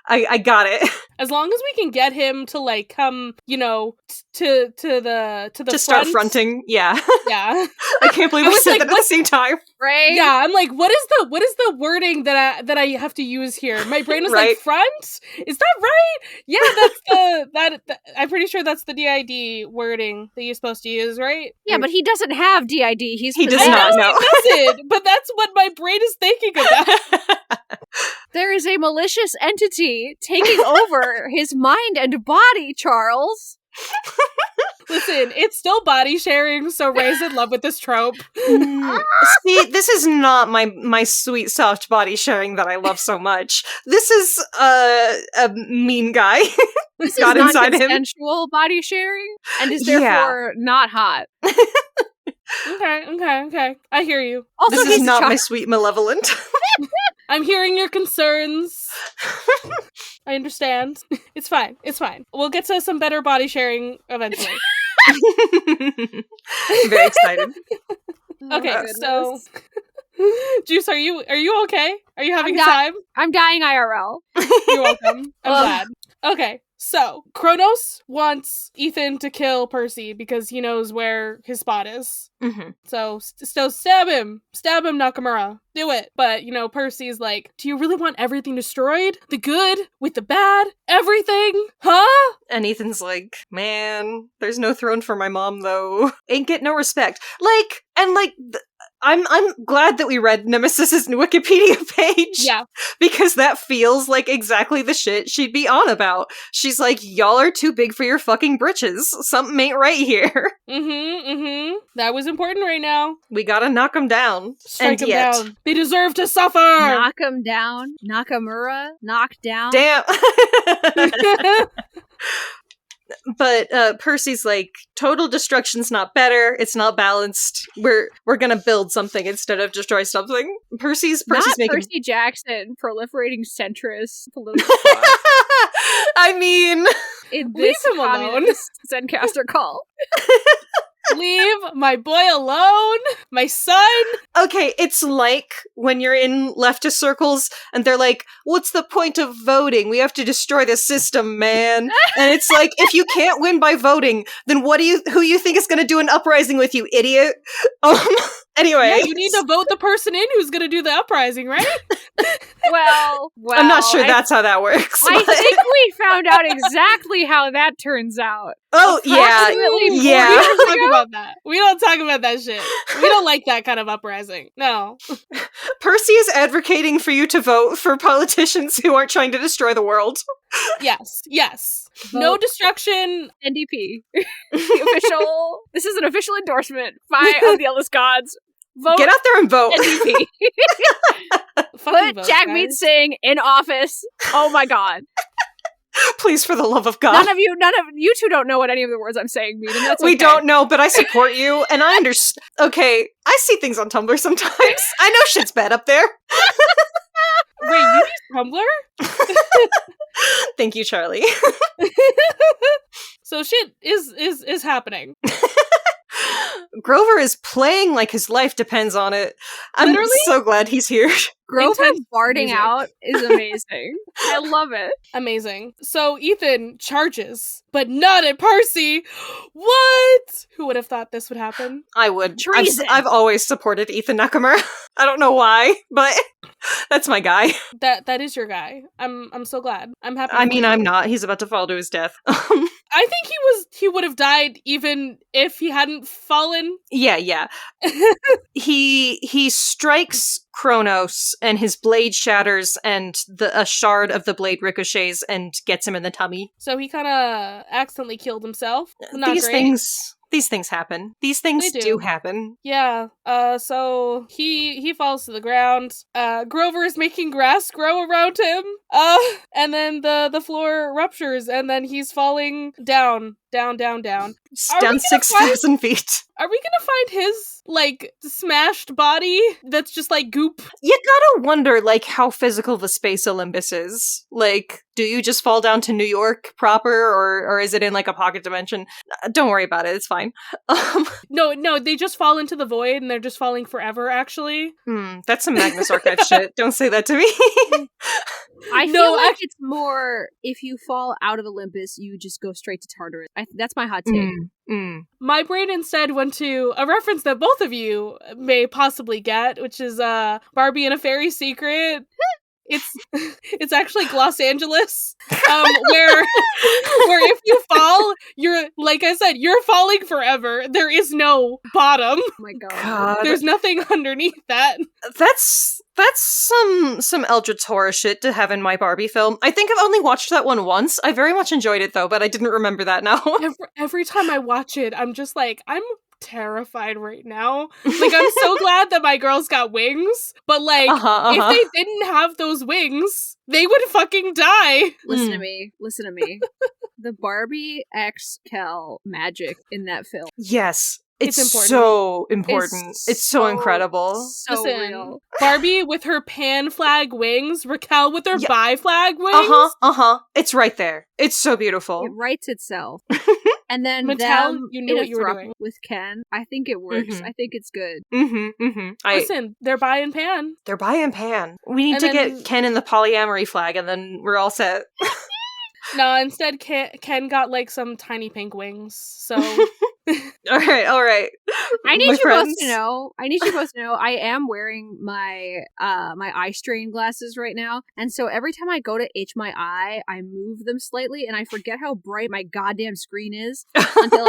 I got it. As long as we can get him to like come, to the To start fronting. Yeah. Yeah. I can't believe I we was said like, that at the same time. Right? Yeah, I'm like, what is the wording that I have to use here? My brain was Right. like, front? Is that right? Yeah, that's that I'm pretty sure that's the DID wording that you're supposed to use, right? Yeah, but he doesn't have DID. He does possessed. not know. He doesn't, but that's what my brain is thinking about. There is a malicious entity taking over his mind and body, Charles. Listen, it's still body sharing, so Ray's in love with this trope. See, this is not my sweet, soft body sharing that I love so much. This is a mean guy. This got is inside him. non-consensual body sharing, and is therefore not hot. Okay. I hear you. Also, This he's is a not my child. sweet malevolent. I'm hearing your concerns. I understand. It's fine. We'll get to some better body sharing eventually. Very excited. Okay, Oh, so Juice, are you okay? Are you having a I'm time? I'm dying IRL. You're welcome. I'm glad. Okay, so Kronos wants Ethan to kill Percy because he knows where his spot is. Mm-hmm. So stab him, Nakamura, do it. But Percy's like, do you really want everything destroyed? The good with the bad, everything, huh? And Ethan's like, man, there's no throne for my mom though. Ain't get no respect. I'm glad that we read Nemesis's Wikipedia page. Yeah. Because that feels like exactly the shit she'd be on about. She's like, y'all are too big for your fucking britches. Something ain't right here. That was important right now. We gotta knock them down. Strike them yet, down. They deserve to suffer. Knock him down. Nakamura. Knock down. damn. But Percy's like, total destruction's not better. It's not balanced. We're gonna build something instead of destroy something. Percy's Not making. Percy Jackson proliferating centrist political thought I mean, in Leave this him alone. communist Zencaster call. Leave my boy alone. My son. okay, it's like when you're in leftist circles and they're like, what's the point of voting? We have to destroy the system, man. And it's like, if you can't win by voting, then who you think is gonna do an uprising with you, idiot? Anyway. Yeah, you need to vote the person in who's gonna do the uprising, right? Well, I'm not sure that's how that works. I but- think we found out exactly how that turns out. Oh, yeah. Approximately 40 Yeah. We years don't talk ago. about that. We don't talk about that shit. We don't like that kind of uprising. No. Percy is advocating for you to vote for politicians who aren't trying to destroy the world. Yes. No Vote. destruction. NDP. This is an official endorsement of the Ellis Gods. Vote Get out there and vote. NDP. Fucking Put vote, Jagmeet guys. Singh in office. Oh my god. Please, for the love of God. None of you two don't know what any of the words I'm saying mean, and that's okay. We don't know, but I support you, and I understand. Okay, I see things on Tumblr sometimes. I know shit's bad up there. Wait, you use Tumblr? Thank you, Charlie. So shit is happening. Grover is playing like his life depends on it. I'm Literally? so glad he's here. Grover Intense barding music. out is amazing. I love it. Amazing. So Ethan charges, but not at Percy. What? Who would have thought this would happen? I would. Treason. I've always supported Ethan Nakamura. I don't know why, but that's my guy. That is your guy. I'm so glad. I'm happy. I for mean, you. I'm not. He's about to fall to his death. I think he would have died even if he hadn't fallen. Yeah. He strikes Kronos, and his blade shatters, and a shard of the blade ricochets and gets him in the tummy. So he kind of accidentally killed himself. Not great. These things happen. These things do happen. Yeah. So he falls to the ground. Grover is making grass grow around him. And then the floor ruptures, and then he's falling down. Down 6,000 feet. Are we gonna find his, like, smashed body that's just, like, goop? You gotta wonder, like, how physical the Space Olympus is. Like, do you just fall down to New York proper, or is it in, like, a pocket dimension? Don't worry about it, it's fine. No, they just fall into the void, and they're just falling forever, actually. That's some Magnus Archive shit. Don't say that to me. I feel like it's more, if you fall out of Olympus, you just go straight to Tartarus. That's my hot take. My brain instead went to a reference that both of you may possibly get, which is Barbie and a Fairy Secret. It's actually Los Angeles, where if you fall, you're, like I said, you're falling forever. There is no bottom. Oh my god. There's nothing underneath that. That's some Eldritch horror shit to have in my Barbie film. I think I've only watched that one once. I very much enjoyed it though, but I didn't remember that now. Every time I watch it, I'm just like, I'm terrified right now. Like, I'm so glad that my girls got wings, but like, if they didn't have those wings, they would fucking die. Listen to me. The Barbie X Kel magic in that film. Yes. It's important. So important. It's so incredible. So real. Barbie with her pan flag wings, Raquel with her bi flag wings. It's right there. It's so beautiful. It writes itself. And then Mattel, you knew what you were doing. With Ken, I think it works. I think it's good. Listen, they're bi and pan. They're bi and pan. We need to get Ken in the polyamory flag, and then we're all set. No, instead Ken got like some tiny pink wings. So all right. I need you both to know. I am wearing my my eye strain glasses right now, and so every time I go to itch my eye, I move them slightly, and I forget how bright my goddamn screen is until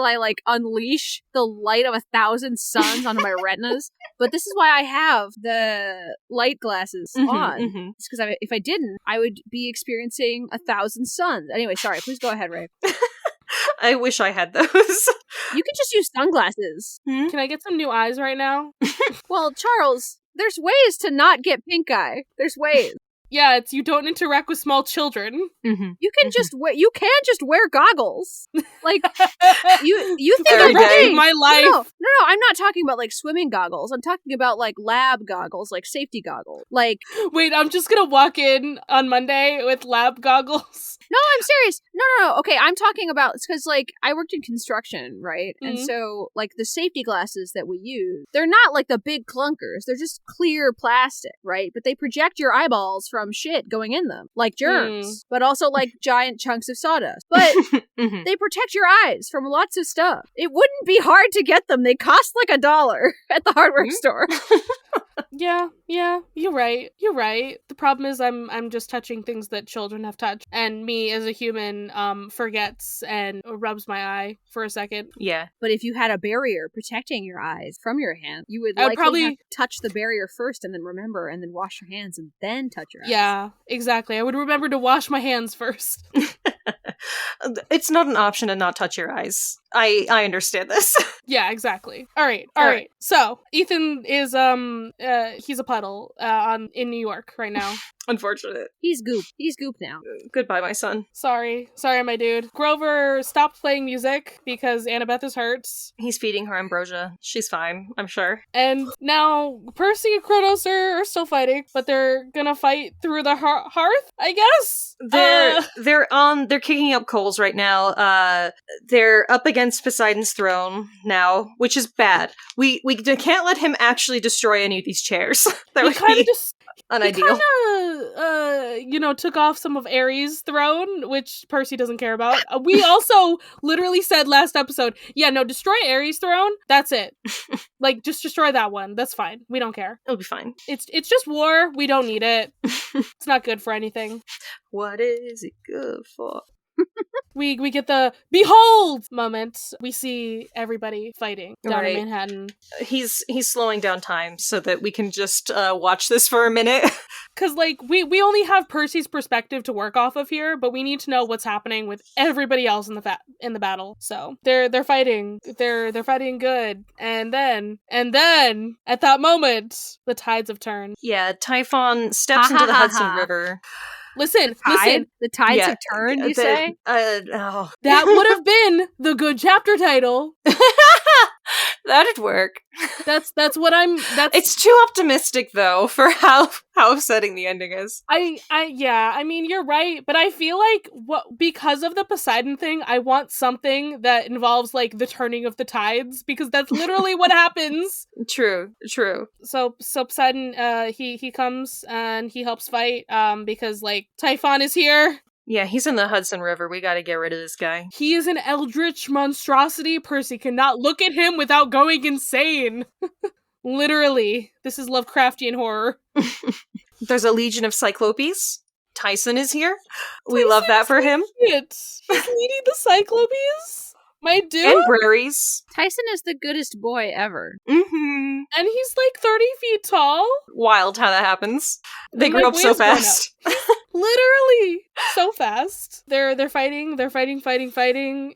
I like unleash the light of 1,000 suns onto my retinas. But this is why I have the light glasses on. It's because if I didn't, I would be experiencing 1,000 suns. Anyway, sorry. Please go ahead, Ray. I wish I had those. You can just use sunglasses. Can I get some new eyes right now? Well, Charles, there's ways to not get pink eye. There's ways. Yeah, it's you don't interact with small children. You can just wear goggles. Like you think Every day. My life. No, I'm not talking about like swimming goggles. I'm talking about like lab goggles, like safety goggles. Like, wait, I'm just gonna walk in on Monday with lab goggles. No, I'm serious. No. Okay, I'm talking about, because like I worked in construction, right? And so like the safety glasses that we use, they're not like the big clunkers. They're just clear plastic, right? But they project your eyeballs from shit going in them, like germs, but also like giant chunks of sawdust. But they protect your eyes from lots of stuff. It wouldn't be hard to get them. They cost like $1 at the hardware store. Yeah, you're right. The problem is I'm just touching things that children have touched, and me as a human forgets and rubs my eye for a second. Yeah. But if you had a barrier protecting your eyes from your hand, you would likely probably have to touch the barrier first and then remember and then wash your hands and then touch your eyes. Yeah, exactly. I would remember to wash my hands first. It's not an option to not touch your eyes. I understand this. Yeah, exactly. All right. So Ethan is he's a puddle in New York right now. Unfortunate. He's goop. He's goop now. Goodbye, my son. Sorry, my dude. Grover stopped playing music because Annabeth is hurt. He's feeding her ambrosia. She's fine, I'm sure. And now Percy and Kronos are still fighting, but they're gonna fight through the hearth, I guess. They're kicking up coals right now. They're up against Poseidon's throne now, which is bad. We can't let him actually destroy any of these chairs. That would be unideal. He kind of, took off some of Ares' throne, which Percy doesn't care about. We also literally said last episode, destroy Ares' throne. That's it. Like, just destroy that one. That's fine. We don't care. It'll be fine. It's just war. We don't need it. It's not good for anything. What is it good for? We get the behold moment. We see everybody fighting down in Manhattan. He's slowing down time so that we can just watch this for a minute. Because, like, we only have Percy's perspective to work off of here, but we need to know what's happening with everybody else in the battle. So they're fighting. They're fighting good. And then at that moment, the tides have turned. Yeah, Typhon steps into the Hudson River. Listen. The tides have turned, you say? Oh. That would have been the good chapter title. That'd work. That's what I'm. It's too optimistic though for how upsetting the ending is. I mean, you're right, but I feel like because of the Poseidon thing, I want something that involves like the turning of the tides, because that's literally what happens. True. So Poseidon, he comes and he helps fight, because like Typhon is here. Yeah, he's in the Hudson River. We gotta get rid of this guy. He is an eldritch monstrosity. Percy cannot look at him without going insane. Literally. This is Lovecraftian horror. There's a legion of Cyclopes. Tyson is here. We love that for him. He's leading the Cyclopes. My dude. And Braries. Tyson is the goodest boy ever. Mm-hmm. And he's like 30 feet tall. Wild how that happens. They And grew my up so boy's grown fast. Literally so fast. They're fighting.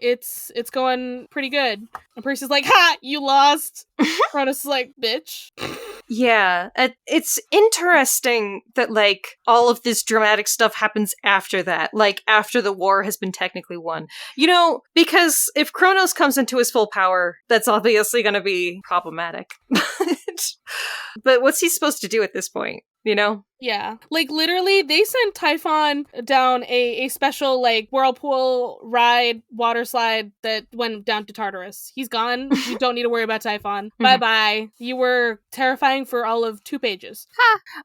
It's going pretty good. And Percy's like, "Ha! You lost." Cronus is like, "Bitch." Yeah, it's interesting that like all of this dramatic stuff happens after that, like after the war has been technically won. You know, because if Kronos comes into his full power, that's obviously going to be problematic. But what's he supposed to do at this point? You know? Yeah. Like, literally, they sent Typhon down a special, like, whirlpool ride, water slide that went down to Tartarus. He's gone. You don't need to worry about Typhon. Bye-bye. You were terrifying for all of 2 pages.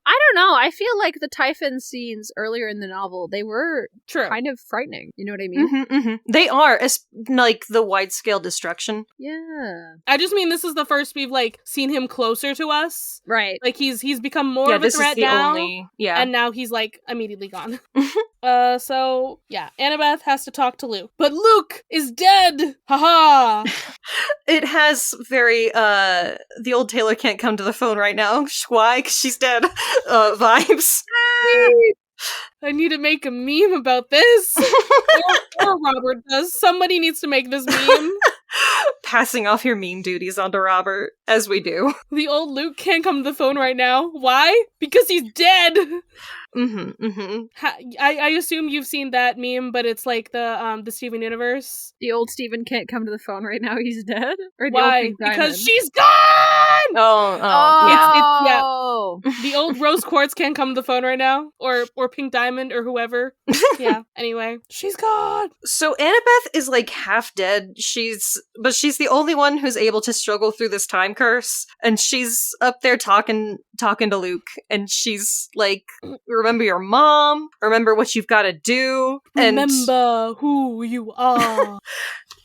I don't know. I feel like the Typhon scenes earlier in the novel, they were kind of frightening. You know what I mean? They are, like, the wide-scale destruction. Yeah. I just mean this is the first we've, like, seen him closer to us. Right. Like, he's become more of a threat now. Yeah. And now he's, like, immediately gone. So, yeah. Annabeth has to talk to Luke. But Luke is dead! Haha! It has very, the old Taylor can't come to the phone right now. Why? 'Cause she's dead. Vibes. I need to make a meme about this. or Robert does. Somebody needs to make this meme. Passing off your meme duties onto Robert, as we do. The old Luke can't come to the phone right now. Why? Because he's dead! I assume you've seen that meme, but it's like the Steven Universe. The old Steven can't come to the phone right now, he's dead? Or the Why? old Pink Diamond? Because she's gone! Oh! Yeah. The old Rose Quartz can't come to the phone right now. Or Pink Diamond, or whoever. Yeah, anyway. She's gone! So Annabeth is like half dead. But she's the only one who's able to struggle through this time curse. And she's up there talking to Luke. And she's like, remember your mom, remember what you've got to do. Remember who you are.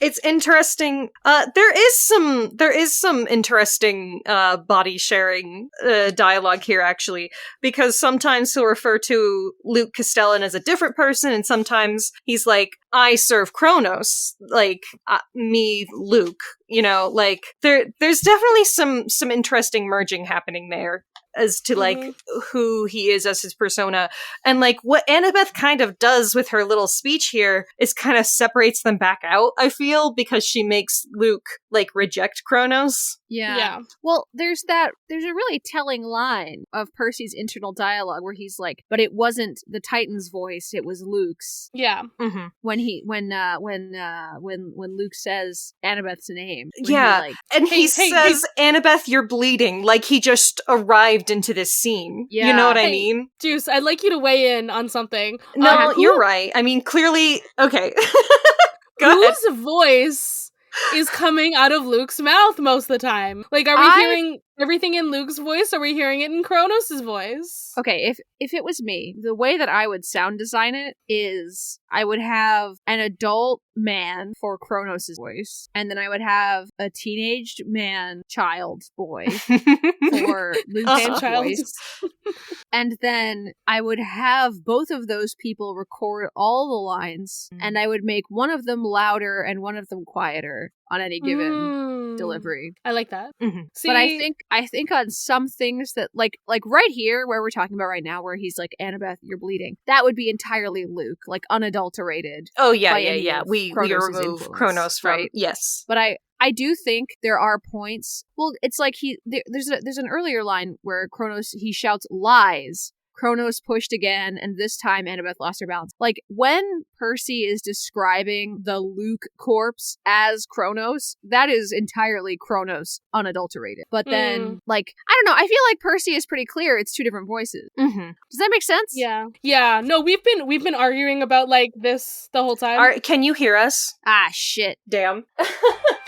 It's interesting. There is some interesting body sharing dialogue here, actually, because sometimes he'll refer to Luke Castellan as a different person, and sometimes he's like, I serve Kronos, like me, Luke. You know, like there's definitely some interesting merging happening there as to like who he is as his persona. And like what Annabeth kind of does with her little speech here is kind of separates them back out, I feel, because she makes Luke like reject Kronos. Yeah. Well, there's a really telling line of Percy's internal dialogue where he's like, but it wasn't the Titan's voice, it was Luke's. Yeah. When Luke says Annabeth's name. Yeah. He says, Annabeth, you're bleeding, like he just arrived into this scene. Yeah. You know what I mean? Juice, I'd like you to weigh in on something. No, you're right. I mean, clearly, okay. Go ahead. Whose voice is coming out of Luke's mouth most of the time? Like, are we hearing everything in Luke's voice, or are we hearing it in Kronos' voice? Okay, if it was me, the way that I would sound design it is I would have an adult man for Kronos' voice, and then I would have a teenaged man child boy for Luke's voice. And then I would have both of those people record all the lines, and I would make one of them louder and one of them quieter on any given delivery. I like that. See, but I think on some things that like right here where we're talking about right now, where he's like, Annabeth, you're bleeding, that would be entirely Luke, like unadulterated. Oh yeah. We remove Kronos from, right? Yes. But I do think there are points. Well, it's like there's an earlier line where Kronos, he shouts lies. Kronos pushed again, and this time Annabeth lost her balance. Like, when Percy is describing the Luke corpse as Kronos, that is entirely Kronos unadulterated. But then, like, I don't know, I feel like Percy is pretty clear it's two different voices. Does that make sense? Yeah. Yeah. No, we've been arguing about, like, this the whole time. Can you hear us? Ah, shit. Damn.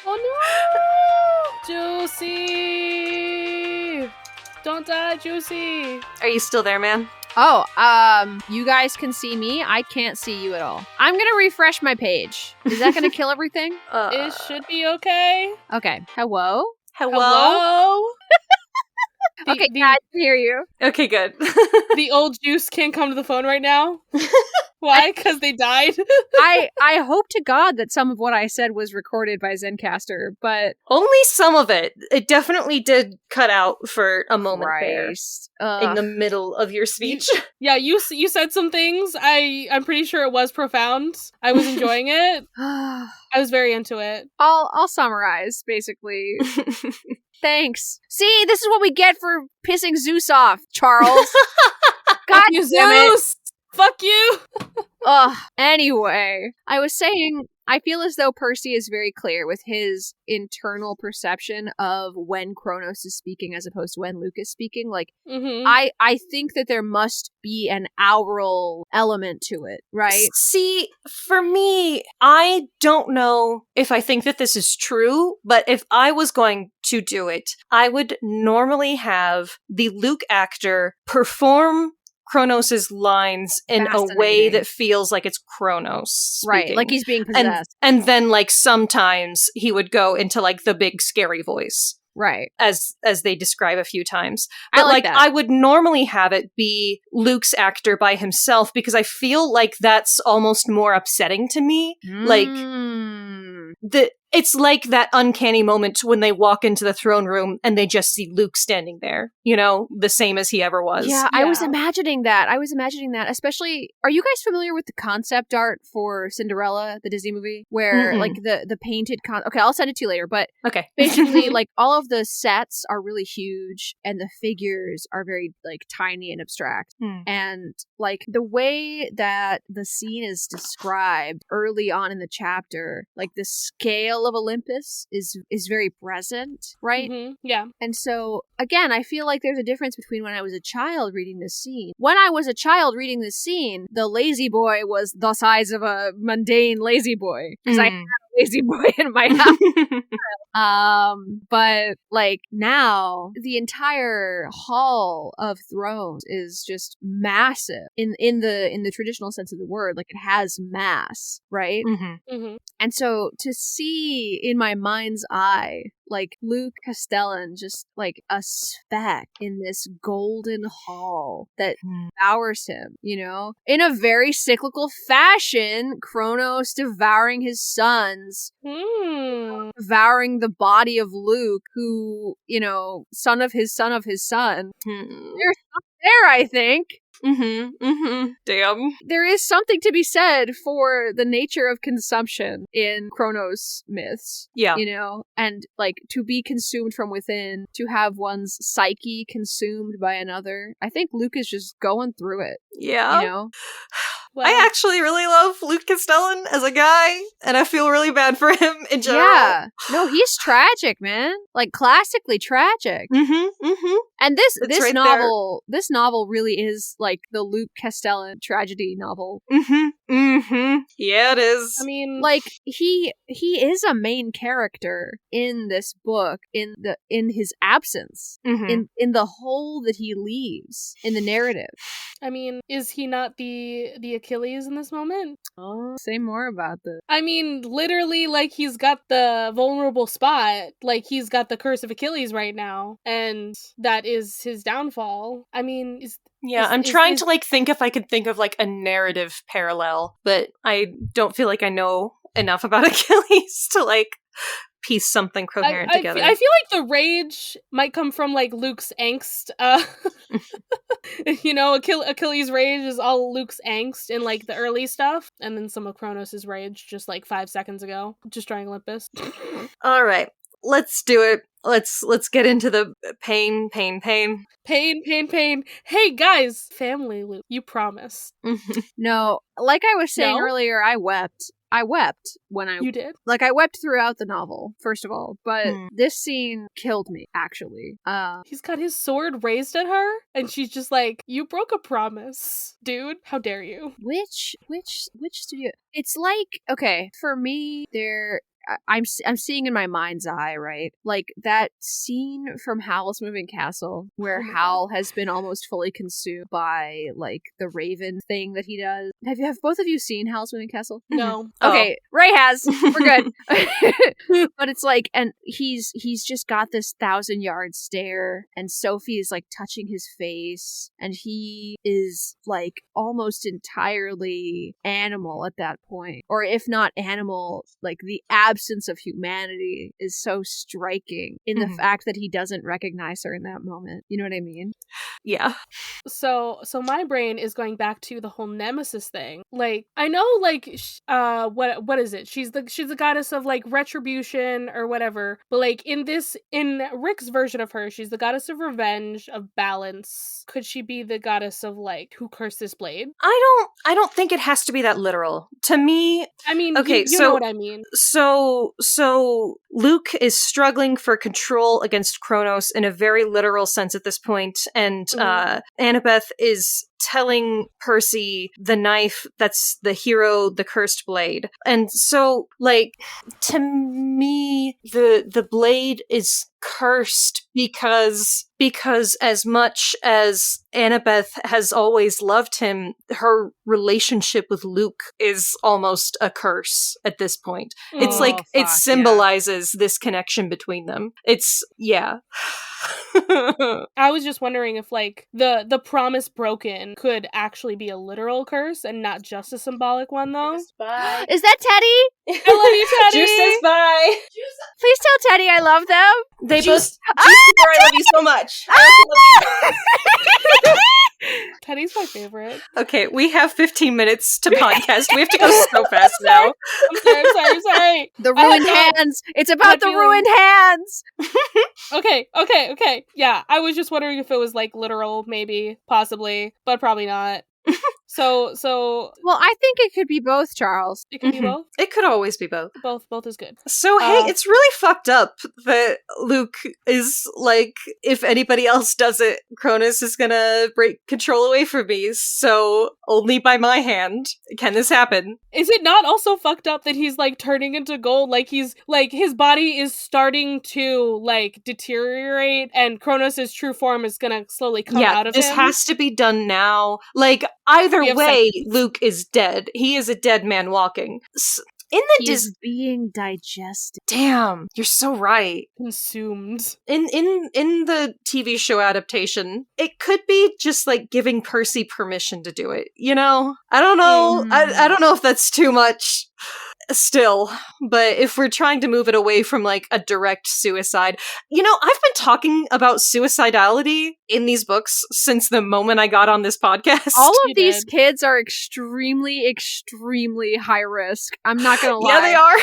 Oh no! Juicy! Don't die, Juicy! Are you still there, man? Oh, you guys can see me. I can't see you at all. I'm gonna refresh my page. Is that gonna kill everything? It should be okay. Okay. Hello? Okay, I can hear you. Okay, good. The old Juice can't come to the phone right now. Why? Because they died? I hope to God that some of what I said was recorded by Zencaster, but... Only some of it. It definitely did cut out for a moment there. In the middle of your speech. You said some things. I'm pretty sure it was profound. I was enjoying it. I was very into it. I'll summarize, basically. Thanks. See, this is what we get for pissing Zeus off, Charles. God you, damn it. Zeus! Fuck you! Anyway, I was saying, I feel as though Percy is very clear with his internal perception of when Kronos is speaking as opposed to when Luke is speaking. Like, I think that there must be an aural element to it, right? See, for me, I don't know if I think that this is true, but if I was going to do it, I would normally have the Luke actor perform Kronos' lines in a way that feels like it's Kronos speaking. Right, like he's being possessed. And then, like, sometimes he would go into, like, the big scary voice. Right. As they describe a few times. But, I like that. I would normally have it be Luke's actor by himself because I feel like that's almost more upsetting to me. Like, it's like that uncanny moment when they walk into the throne room and they just see Luke standing there, you know, the same as he ever was. Yeah, I was imagining that. Especially, are you guys familiar with the concept art for Cinderella, the Disney movie? Where, like, the painted okay, I'll send it to you later, but okay. Basically, like, all of the sets are really huge and the figures are very, like, tiny and abstract. And, like, the way that the scene is described early on in the chapter, like, the scale of Olympus is very present, right? Yeah. And so, again, I feel like there's a difference between when I was a child reading this scene. When I was a child reading this scene, the lazy boy was the size of a mundane lazy boy. Because I had a lazy boy in my house. But, like, now, the entire Hall of Thrones is just massive in the traditional sense of the word. Like, it has mass, right? And so, to see in my mind's eye, like, Luke Castellan just, like, a speck in this golden hall that devours him, you know? In a very cyclical fashion, Kronos devouring his sons, devouring the body of Luke, who, you know, son of his son of his son. There's something there, I think. Damn. There is something to be said for the nature of consumption in Kronos myths. Yeah. You know? And, like, to be consumed from within, to have one's psyche consumed by another. I think Luke is just going through it. Yeah. You know? Well, I actually really love Luke Castellan as a guy, and I feel really bad for him in general. Yeah. No, he's tragic, man. Like, classically tragic. And this novel really is, like, the Luke Castellan tragedy novel. Yeah, it is. I mean, Like he is a main character in this book in his absence, in the hole that he leaves in the narrative. I mean, is he not the Achilles in this moment? Oh, say more about this. I mean, literally, like, he's got the vulnerable spot. Like, he's got the curse of Achilles right now, and that is his downfall. I mean, I'm trying to, like, think if I could think of, like, a narrative parallel, but I don't feel like I know enough about Achilles to, like, piece something coherent together. I feel like the rage might come from, like, Luke's angst. You know, Achilles' rage is all Luke's angst in, like, the early stuff, and then some of Kronos' rage just, like, 5 seconds ago. Just trying Olympus. All right, let's do it. Let's get into the pain. Pain. Hey, guys! Family, Luke. You promised. No, like I was saying No? earlier, I wept when I... You did? Like, I wept throughout the novel, first of all, but this scene killed me, actually. He's got his sword raised at her, and she's just like, you broke a promise, dude. How dare you? Which studio? It's like, okay, for me, I'm seeing in my mind's eye, right? Like that scene from Howl's Moving Castle where Howl has been almost fully consumed by like the raven thing that he does. Have both of you seen Howl's Moving Castle? No. Okay, Ray has. We're good. But it's like, and he's just got this 1,000-yard stare, and Sophie is like touching his face, and he is like almost entirely animal at that point, or if not animal, like the absence of humanity is so striking in the fact that he doesn't recognize her in that moment. You know what I mean? Yeah. So my brain is going back to the whole Nemesis thing. Like, I know, like, what is it? She's the goddess of like retribution or whatever. But like in Rick's version of her, she's the goddess of revenge, of balance. Could she be the goddess of like who cursed this blade? I don't think it has to be that literal. To me, I mean, okay, you know what I mean. So Luke is struggling for control against Kronos in a very literal sense at this point, and Annabeth is telling Percy the knife that's the hero, the cursed blade. And so, like, to me, the blade is cursed because as much as Annabeth has always loved him, her relationship with Luke is almost a curse at this point. It's like, it symbolizes this connection between them. It's, yeah. I was just wondering if like the promise broken could actually be a literal curse and not just a symbolic one, though. Is that Teddy? I love you, Teddy. Juice says bye. Please tell Teddy I love them. They both. I love you so much. Teddy's my favorite. Okay, we have 15 minutes to podcast. We have to go so fast now. I'm sorry. The ruined hands. It's about the ruined hands. Okay. Yeah, I was just wondering if it was like literal, maybe, possibly, but probably not. So well, I think it could be both, Charles. It could be both. It could always be both. Both is good. So hey, it's really fucked up that Luke is like, if anybody else does it, Cronus is gonna break control away from me. So only by my hand can this happen. Is it not also fucked up that he's like turning into gold? Like he's like his body is starting to like deteriorate, and Cronus' true form is gonna slowly come out of him. This has to be done now. Like either way, Luke is dead. He is a dead man walking. He's being digested. Damn, you're so right. Consumed. In the TV show adaptation, it could be just like giving Percy permission to do it. You know, I don't know. I don't know if that's too much. Still, but if we're trying to move it away from like a direct suicide, you know, I've been talking about suicidality in these books since the moment I got on this podcast. All of these kids are extremely, extremely high risk. I'm not gonna lie. Yeah, they are.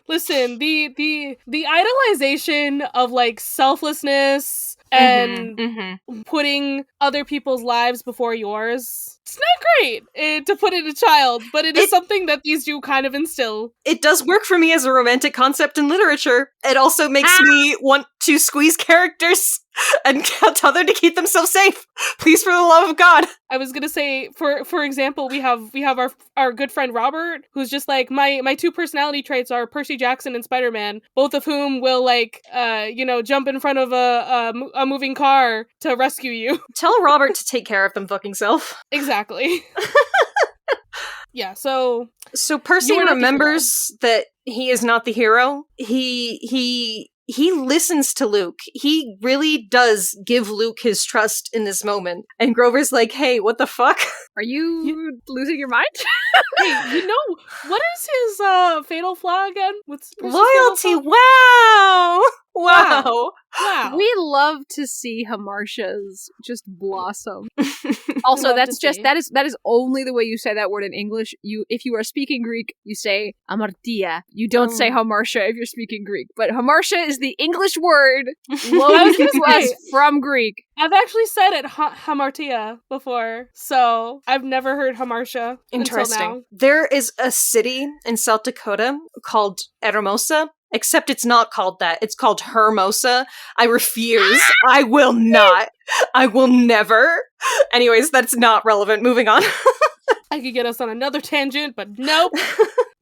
Listen, the idolization of like selflessness and putting other people's lives before yours. It's not great to put in a child, but it is something that these do kind of instill. It does work for me as a romantic concept in literature. It also makes me want to squeeze characters and tell them to keep themselves safe. Please, for the love of God. I was gonna say, for example, we have our good friend Robert, who's just like, my two personality traits are Percy Jackson and Spider-Man, both of whom will jump in front of a moving car to rescue you. Tell Robert to take care of them fucking self. Exactly. Yeah, so Percy remembers that he is not the hero. He listens to Luke. He really does give Luke his trust in this moment. And Grover's like, hey, what the fuck? Are you losing your mind? Hey, what is his fatal flaw again? What's loyalty? Wow! We love to see Hamartias just blossom. Also, that is only the way you say that word in English. If you are speaking Greek, you say amartia. You don't say Hamartia if you're speaking Greek. But Hamartia is the English word loaned to us from Greek. I've actually said it hamartia before, so I've never heard hamartia. Interesting. Until now. There is a city in South Dakota called Hermosa. Except it's not called that. It's called Hermosa. I refuse. I will not. I will never. Anyways, that's not relevant. Moving on. I could get us on another tangent, but nope.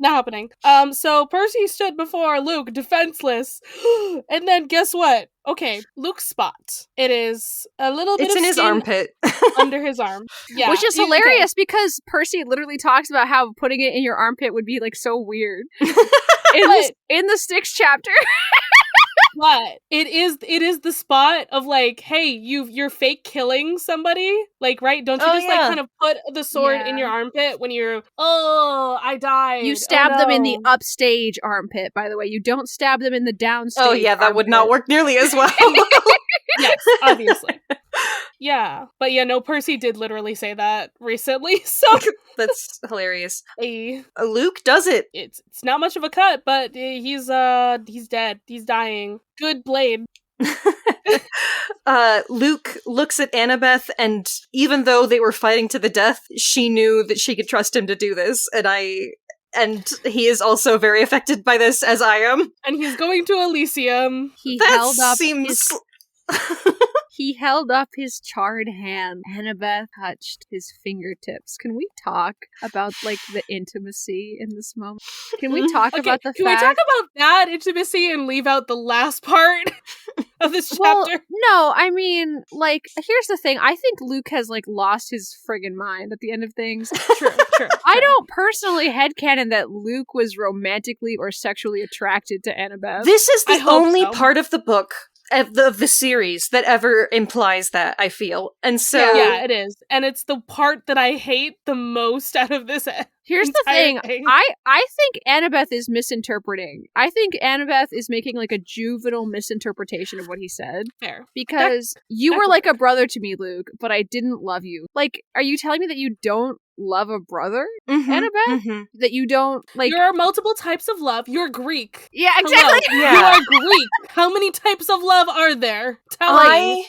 Not happening. So Percy stood before Luke, defenseless. And then guess what? Okay, Luke's spot. It is a little bit it's in his armpit. under his arm. Yeah. Which is hilarious because Percy literally talks about how putting it in your armpit would be like so weird. in the Styx chapter. But it is the spot of like, hey, you're fake killing somebody, like, right? Don't you like kind of put the sword in your armpit when you're I died. You stab them in the upstage armpit, by the way. You don't stab them in the downstage. Oh yeah, that would not work nearly as well. Yes, obviously. Yeah, but Percy did literally say that recently, so that's hilarious. Hey. Luke does it. It's not much of a cut, but he's dead. He's dying. Good blade. Luke looks at Annabeth, and even though they were fighting to the death, she knew that she could trust him to do this, and he is also very affected by this, as I am. And he's going to Elysium. He held up his charred hand. Annabeth touched his fingertips. Can we talk about, like, the intimacy in this moment? Can we talk about the fact... Can we talk about that intimacy and leave out the last part of this chapter? Well, no, I mean, like, here's the thing. I think Luke has, like, lost his friggin' mind at the end of things. True. I don't personally headcanon that Luke was romantically or sexually attracted to Annabeth. This is the only part of the book of the series that ever implies that, I feel. And so... Yeah, it is. And it's the part that I hate the most out of this Here's the thing. I think Annabeth is misinterpreting. I think Annabeth is making, like, a juvenile misinterpretation of what he said. Fair. Because you were like a brother to me, Luke, but I didn't love you. Like, are you telling me that you don't love a brother, Annabeth? Mm-hmm. That you don't, like... There are multiple types of love. You're Greek. Yeah, exactly. Yeah. You are Greek. How many types of love are there? Tell me.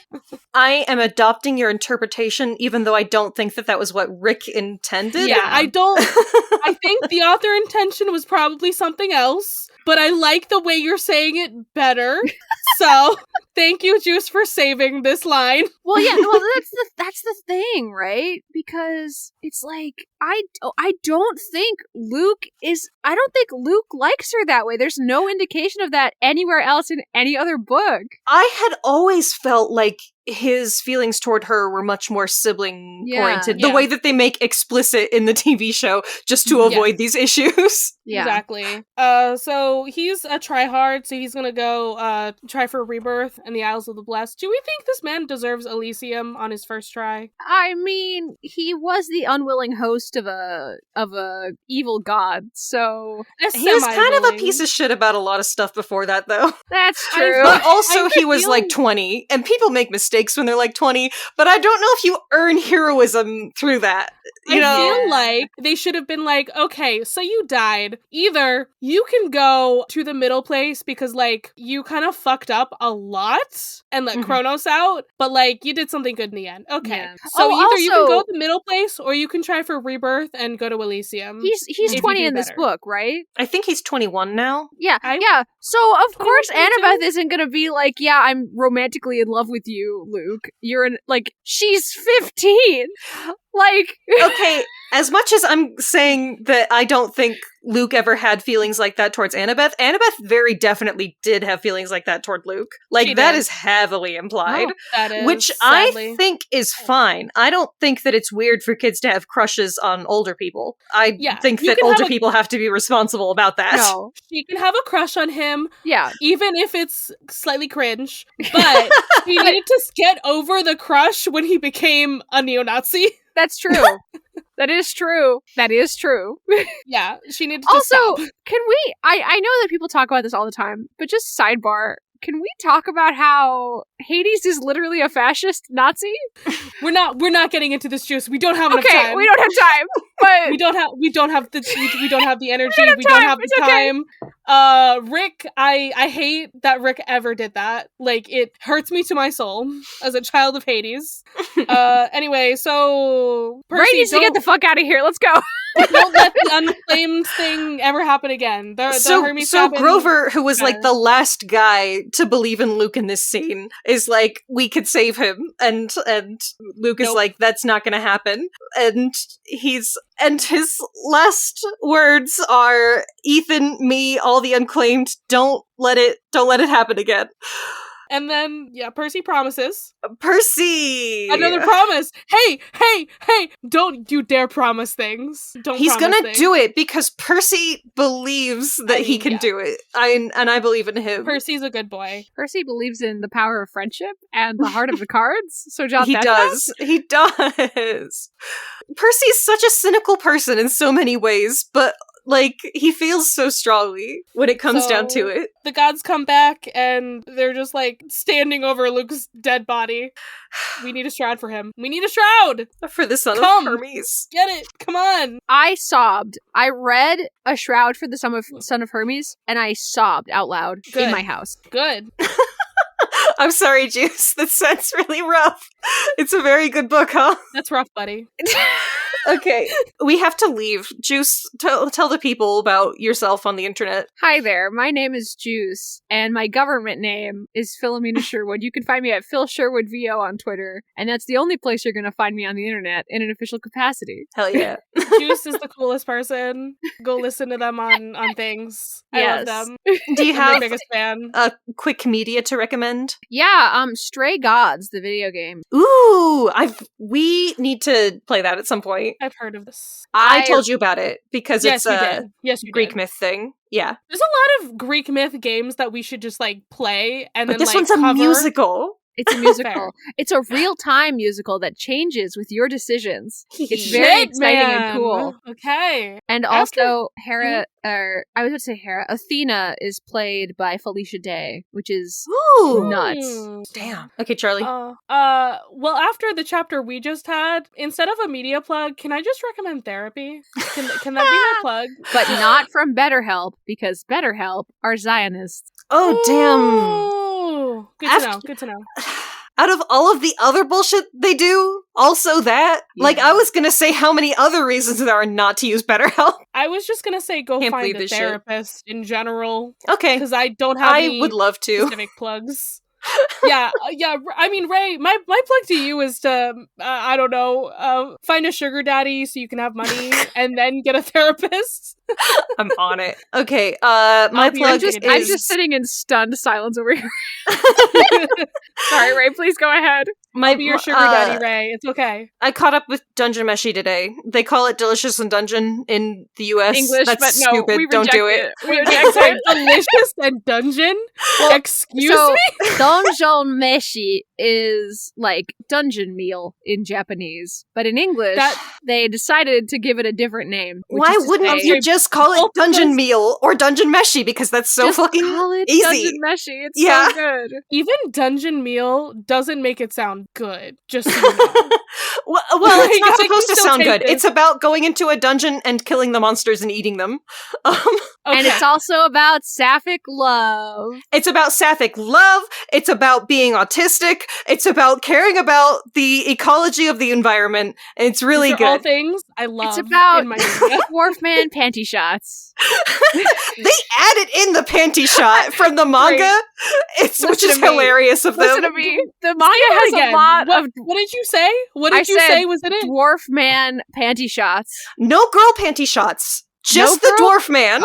I am adopting your interpretation, even though I don't think that was what Rick intended. Yeah, I think the author intention was probably something else, but I like the way you're saying it better. So, thank you, Juice, for saving this line. Well, yeah, well, that's the thing, right? Because it's like, I don't think Luke likes her that way. There's no indication of that anywhere else in any other book. I had always felt like his feelings toward her were much more sibling-oriented. The way that they make explicit in the TV show, just to avoid these issues. Yeah. Exactly. So he's a tryhard, so he's gonna go try for rebirth in the Isles of the Blessed. Do we think this man deserves Elysium on his first try? I mean, he was the unwilling host of a evil god, so he was kind of a piece of shit about a lot of stuff before that, though. That's true. But also, he was like 20, and people make mistakes when they're like 20, but I don't know if you earn heroism through that. I feel like they should have been like, okay, so you died. Either you can go to the middle place because, like, you kind of fucked up a lot not and let Mhm. Kronos out, but like you did something good in the end. Okay. Yeah. So Oh, either you can also- go the middle place or you can try for Rebirth and go to Elysium. He's if you 20 do in this better. book, right? I think he's 21 now. Yeah, I- yeah. So of course 22? Annabeth isn't gonna be like, yeah, I'm romantically in love with you, Luke. You're in like she's 15. Like Okay, as much as I'm saying that I don't think Luke ever had feelings like that towards Annabeth, Annabeth very definitely did have feelings like that toward Luke. Like, She that did. is heavily implied. Oh, That is, Which sadly. I think is fine. I don't think that it's weird for kids to have crushes on older people. I Yeah, think you that can older have a- people have to be responsible about that. no. She can have a crush on him, Yeah. even if it's slightly cringe, but he needed to get over the crush when he became a neo-Nazi. That's true. That is true. That is true. Yeah, she needed to Also, stop. can we I know that people talk about this all the time, but just sidebar, can we talk about how Hades is literally a fascist Nazi? We're not getting into this juice. We don't have enough Okay, time. we don't have time. But we don't have the energy. have We don't time. have the It's okay. time. Rick, I hate that Rick ever did that. Like, it hurts me to my soul as a child of Hades. Anyway, so Ray Percy, needs to get the fuck out of here. Let's go. don't let the unclaimed thing ever happen again. The Hermes So cabin- Grover, who was like Yeah. the last guy to believe in Luke in this scene, is like, we could save him, and Luke is Nope. like, that's not gonna happen. And his last words are, Ethan, me, all the unclaimed, don't let it happen again. And then, yeah, Percy promises. Percy! Another promise. Hey, don't you dare promise things. Don't He's promise gonna things. do it because Percy believes that he can yeah. do it. I believe in him. Percy's a good boy. Percy believes in the power of friendship and the heart of the cards. So jot He that down. does. He does. Percy's such a cynical person in so many ways, but like, he feels so strongly when it comes down to So- it. The gods come back and they're just like standing over Luke's dead body. We need a shroud for him. We need a shroud! For the son Come. of Hermes. Get it! Come on! I sobbed. I read A Shroud for the Son of Hermes, and I sobbed out loud Good. in my house. Good. I'm sorry, Juice. That sounds really rough. It's a very good book, huh? That's rough, buddy. Okay. We have to leave. Juice, tell the people about yourself on the internet. Hi there, my name is Juice, and my government name is Philomena Sherwood. You can find me at Phil Sherwood VO on Twitter, and that's the only place you're going to find me on the internet in an official capacity. Hell yeah. Juice is the coolest person. Go listen to them on things. I love Yes. them. Do you I'm their have biggest fan. a quick media to recommend? Yeah, Stray Gods, the video game. Ooh, we need to play that at some point. I've heard of this. I told you about it because Yes, it's you a did. Yes, you Greek did. myth thing. Yeah. There's a lot of Greek myth games that we should just like play and But then this like one's a cover. musical. It's a musical. It's a real-time musical that changes with your decisions. It's very Shit, exciting and man. cool. Okay. And After- also, Hera, or I was about to say Hera, Athena is played by Felicia Day, which is Ooh. nuts. Hmm. Damn. Okay, Charlie. Well, after the chapter we just had, instead of a media plug, can I just recommend therapy? Can that be my plug? But not from BetterHelp, because BetterHelp are Zionists. Oh, damn. Ooh. Good to know. Good to know. Out of all of the other bullshit they do, also that? Like, Yeah. I was gonna say how many other reasons there are not to use BetterHelp. I was just gonna say go Can't find believe a this shit. therapist in general Okay. because I don't have I any would love to. specific plugs. yeah. I mean, Ray, my plug to you is to I don't know, find a sugar daddy so you can have money and then get a therapist. I'm on it. Okay, my I'll be your plug sugar is... daddy. I'm just sitting in stunned silence over here. Sorry, Ray, please go ahead. my, Be your sugar daddy, Ray. It's okay. I caught up with Dungeon Meshi today. They call it Delicious and Dungeon in the US. English, That's but no, stupid. we Don't reject do it. We reject Sorry, it. delicious and dungeon? Well, Excuse so, me? Donjon Meshi is like dungeon meal in Japanese, but in English, they decided to give it a different name. which Why is to wouldn't say, you just call it both of Dungeon those- Meal or Dungeon Meshi? Because that's so just fucking call it easy. Dungeon Meshi? It's Yeah. so good. Even dungeon meal doesn't make it sound good, just so you know. Well, it's not I can supposed to still sound take good. this. It's about going into a dungeon and killing the monsters and eating them. And it's also about sapphic love. It's about sapphic love. It's about being autistic. It's about caring about the ecology of the environment. It's really These are good. all things I love. It's about in my media. dwarf man panty shots. They added in the panty shot from the manga, which is hilarious of them. Listen to me. The manga has a lot of. What did you say? What did you say was in it? Dwarf man panty shots. No girl panty shots. Just the dwarf man.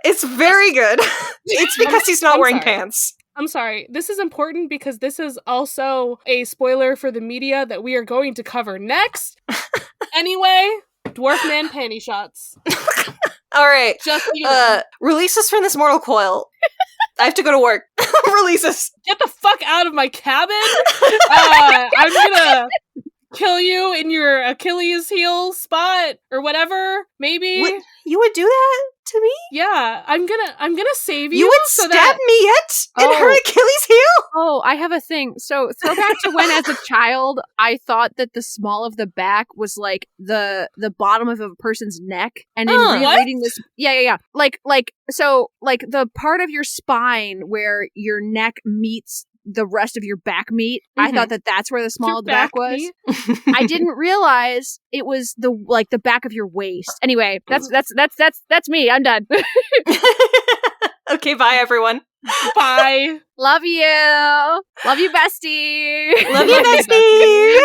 It's very good. It's because he's not wearing pants. I'm sorry. This is important because this is also a spoiler for the media that we are going to cover next. Anyway, dwarf man panty shots. All right. Just so you know. Release us from this mortal coil. I have to go to work. Release us. Get the fuck out of my cabin. I'm gonna kill you in your Achilles heel spot or whatever. Maybe you would do that to me? Yeah, I'm gonna save you. You would stab me in her Achilles heel? Oh, I have a thing. So throwback to when as a child I thought that the small of the back was like the bottom of a person's neck, and in rereading this, like the part of your spine where your neck meets the rest of your back meat. I thought that that's where the small of the back was. I didn't realize it was the back of your waist. Anyway, that's me. I'm done. Okay, bye everyone. Bye. Love you. Love you, bestie. Love you, bestie.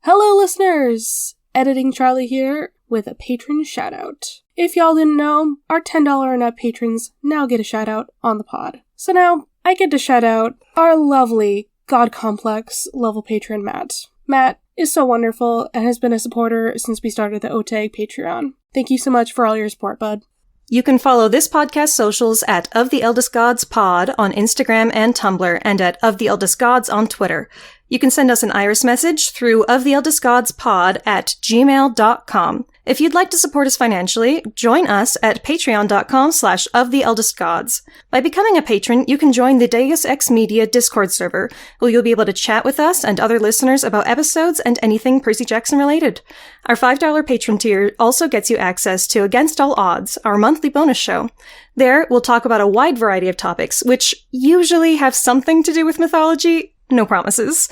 Hello, listeners! Editing Charlie here with a patron shoutout. If y'all didn't know, our $10 and up patrons now get a shoutout on the pod. So now, I get to shout out our lovely God Complex level patron, Matt. Matt is so wonderful and has been a supporter since we started the OTAG Patreon. Thank you so much for all your support, bud. You can follow this podcast socials at Of the Eldest Gods Pod on Instagram and Tumblr, and at Of the Eldest Gods on Twitter. You can send us an iris message through oftheeldestgodspod@gmail.com. If you'd like to support us financially, join us at patreon.com/oftheeldestgods. By becoming a patron, you can join the Deus Ex Media Discord server, where you'll be able to chat with us and other listeners about episodes and anything Percy Jackson related. Our $5 patron tier also gets you access to Against All Odds, our monthly bonus show. There, we'll talk about a wide variety of topics, which usually have something to do with mythology. No promises.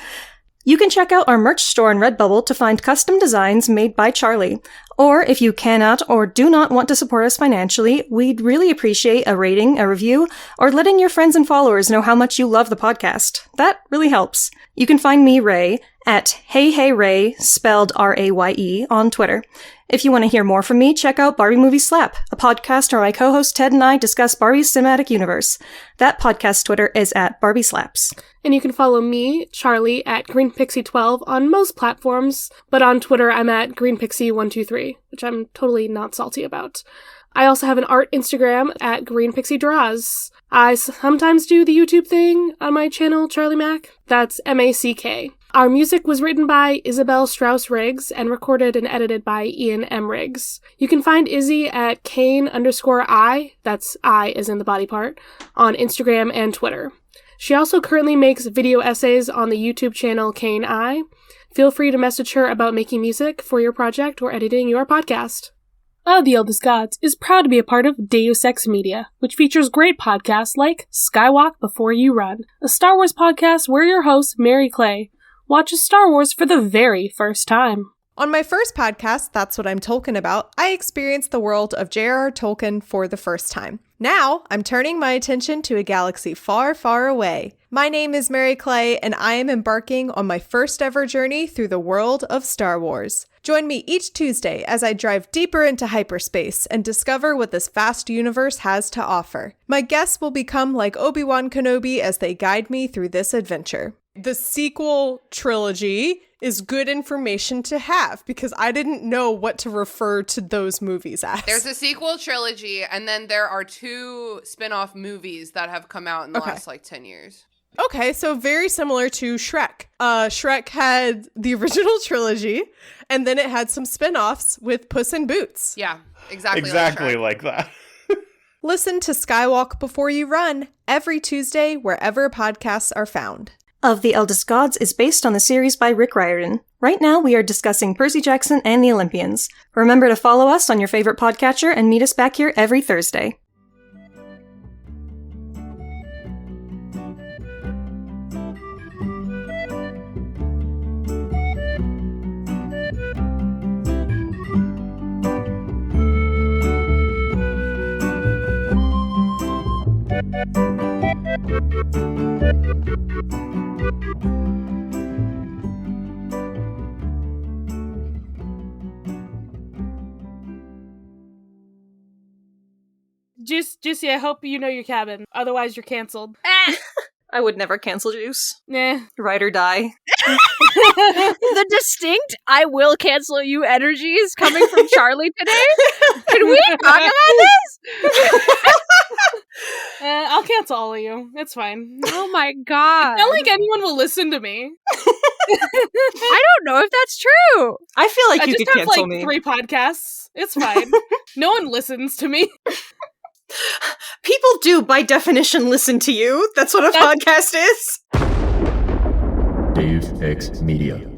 You can check out our merch store on Redbubble to find custom designs made by Charlie. Or if you cannot or do not want to support us financially, we'd really appreciate a rating, a review, or letting your friends and followers know how much you love the podcast. That really helps. You can find me, Raye, at HeyHeyRaye, spelled R-A-Y-E, on Twitter. If you want to hear more from me, check out Barbie Movie Slap, a podcast where my co-host Ted and I discuss Barbie's cinematic universe. That podcast Twitter is at Barbie Slaps. And you can follow me, Charlie, at GreenPixie12 on most platforms, but on Twitter I'm at GreenPixie123, which I'm totally not salty about. I also have an art Instagram at GreenPixieDraws. I sometimes do the YouTube thing on my channel, Charlie Mac. That's M-A-C-K. Our music was written by Isabel Strauss Riggs and recorded and edited by Ian M. Riggs. You can find Izzy at Kane_I, that's I as in the body part, on Instagram and Twitter. She also currently makes video essays on the YouTube channel Kane I. Feel free to message her about making music for your project or editing your podcast. The Eldest Gods is proud to be a part of Deus Ex Media, which features great podcasts like Skywalk Before You Run, a Star Wars podcast where your host, Mary Clay, watches Star Wars for the very first time. On my first podcast, That's What I'm Tolkien About, I experienced the world of J.R.R. Tolkien for the first time. Now, I'm turning my attention to a galaxy far, far away. My name is Mary Clay, and I am embarking on my first ever journey through the world of Star Wars. Join me each Tuesday as I drive deeper into hyperspace and discover what this vast universe has to offer. My guests will become like Obi-Wan Kenobi as they guide me through this adventure. The sequel trilogy is good information to have because I didn't know what to refer to those movies as. There's a sequel trilogy, and then there are 2 spin-off movies that have come out in the last 10 years. Okay, so very similar to Shrek. Shrek had the original trilogy, and then it had some spin-offs with Puss in Boots. Yeah, exactly like that. Listen to Skywalk Before You Run every Tuesday wherever podcasts are found. Of the Eldest Gods is based on the series by Rick Riordan. Right now, we are discussing Percy Jackson and the Olympians. Remember to follow us on your favorite podcatcher and meet us back here every Thursday. Juicy, I hope you know your cabin. Otherwise, you're canceled. I would never cancel Juice. Nah. Ride or die. The distinct "I will cancel you" energies coming from Charlie today. Can we talk about this? I'll cancel all of you. It's fine. Oh my god. It's not like anyone will listen to me. I don't know if that's true. I feel like I you just could have cancel like me. 3 podcasts. It's fine. No one listens to me. People do, by definition, listen to you. That's what a podcast is. Dave X Media.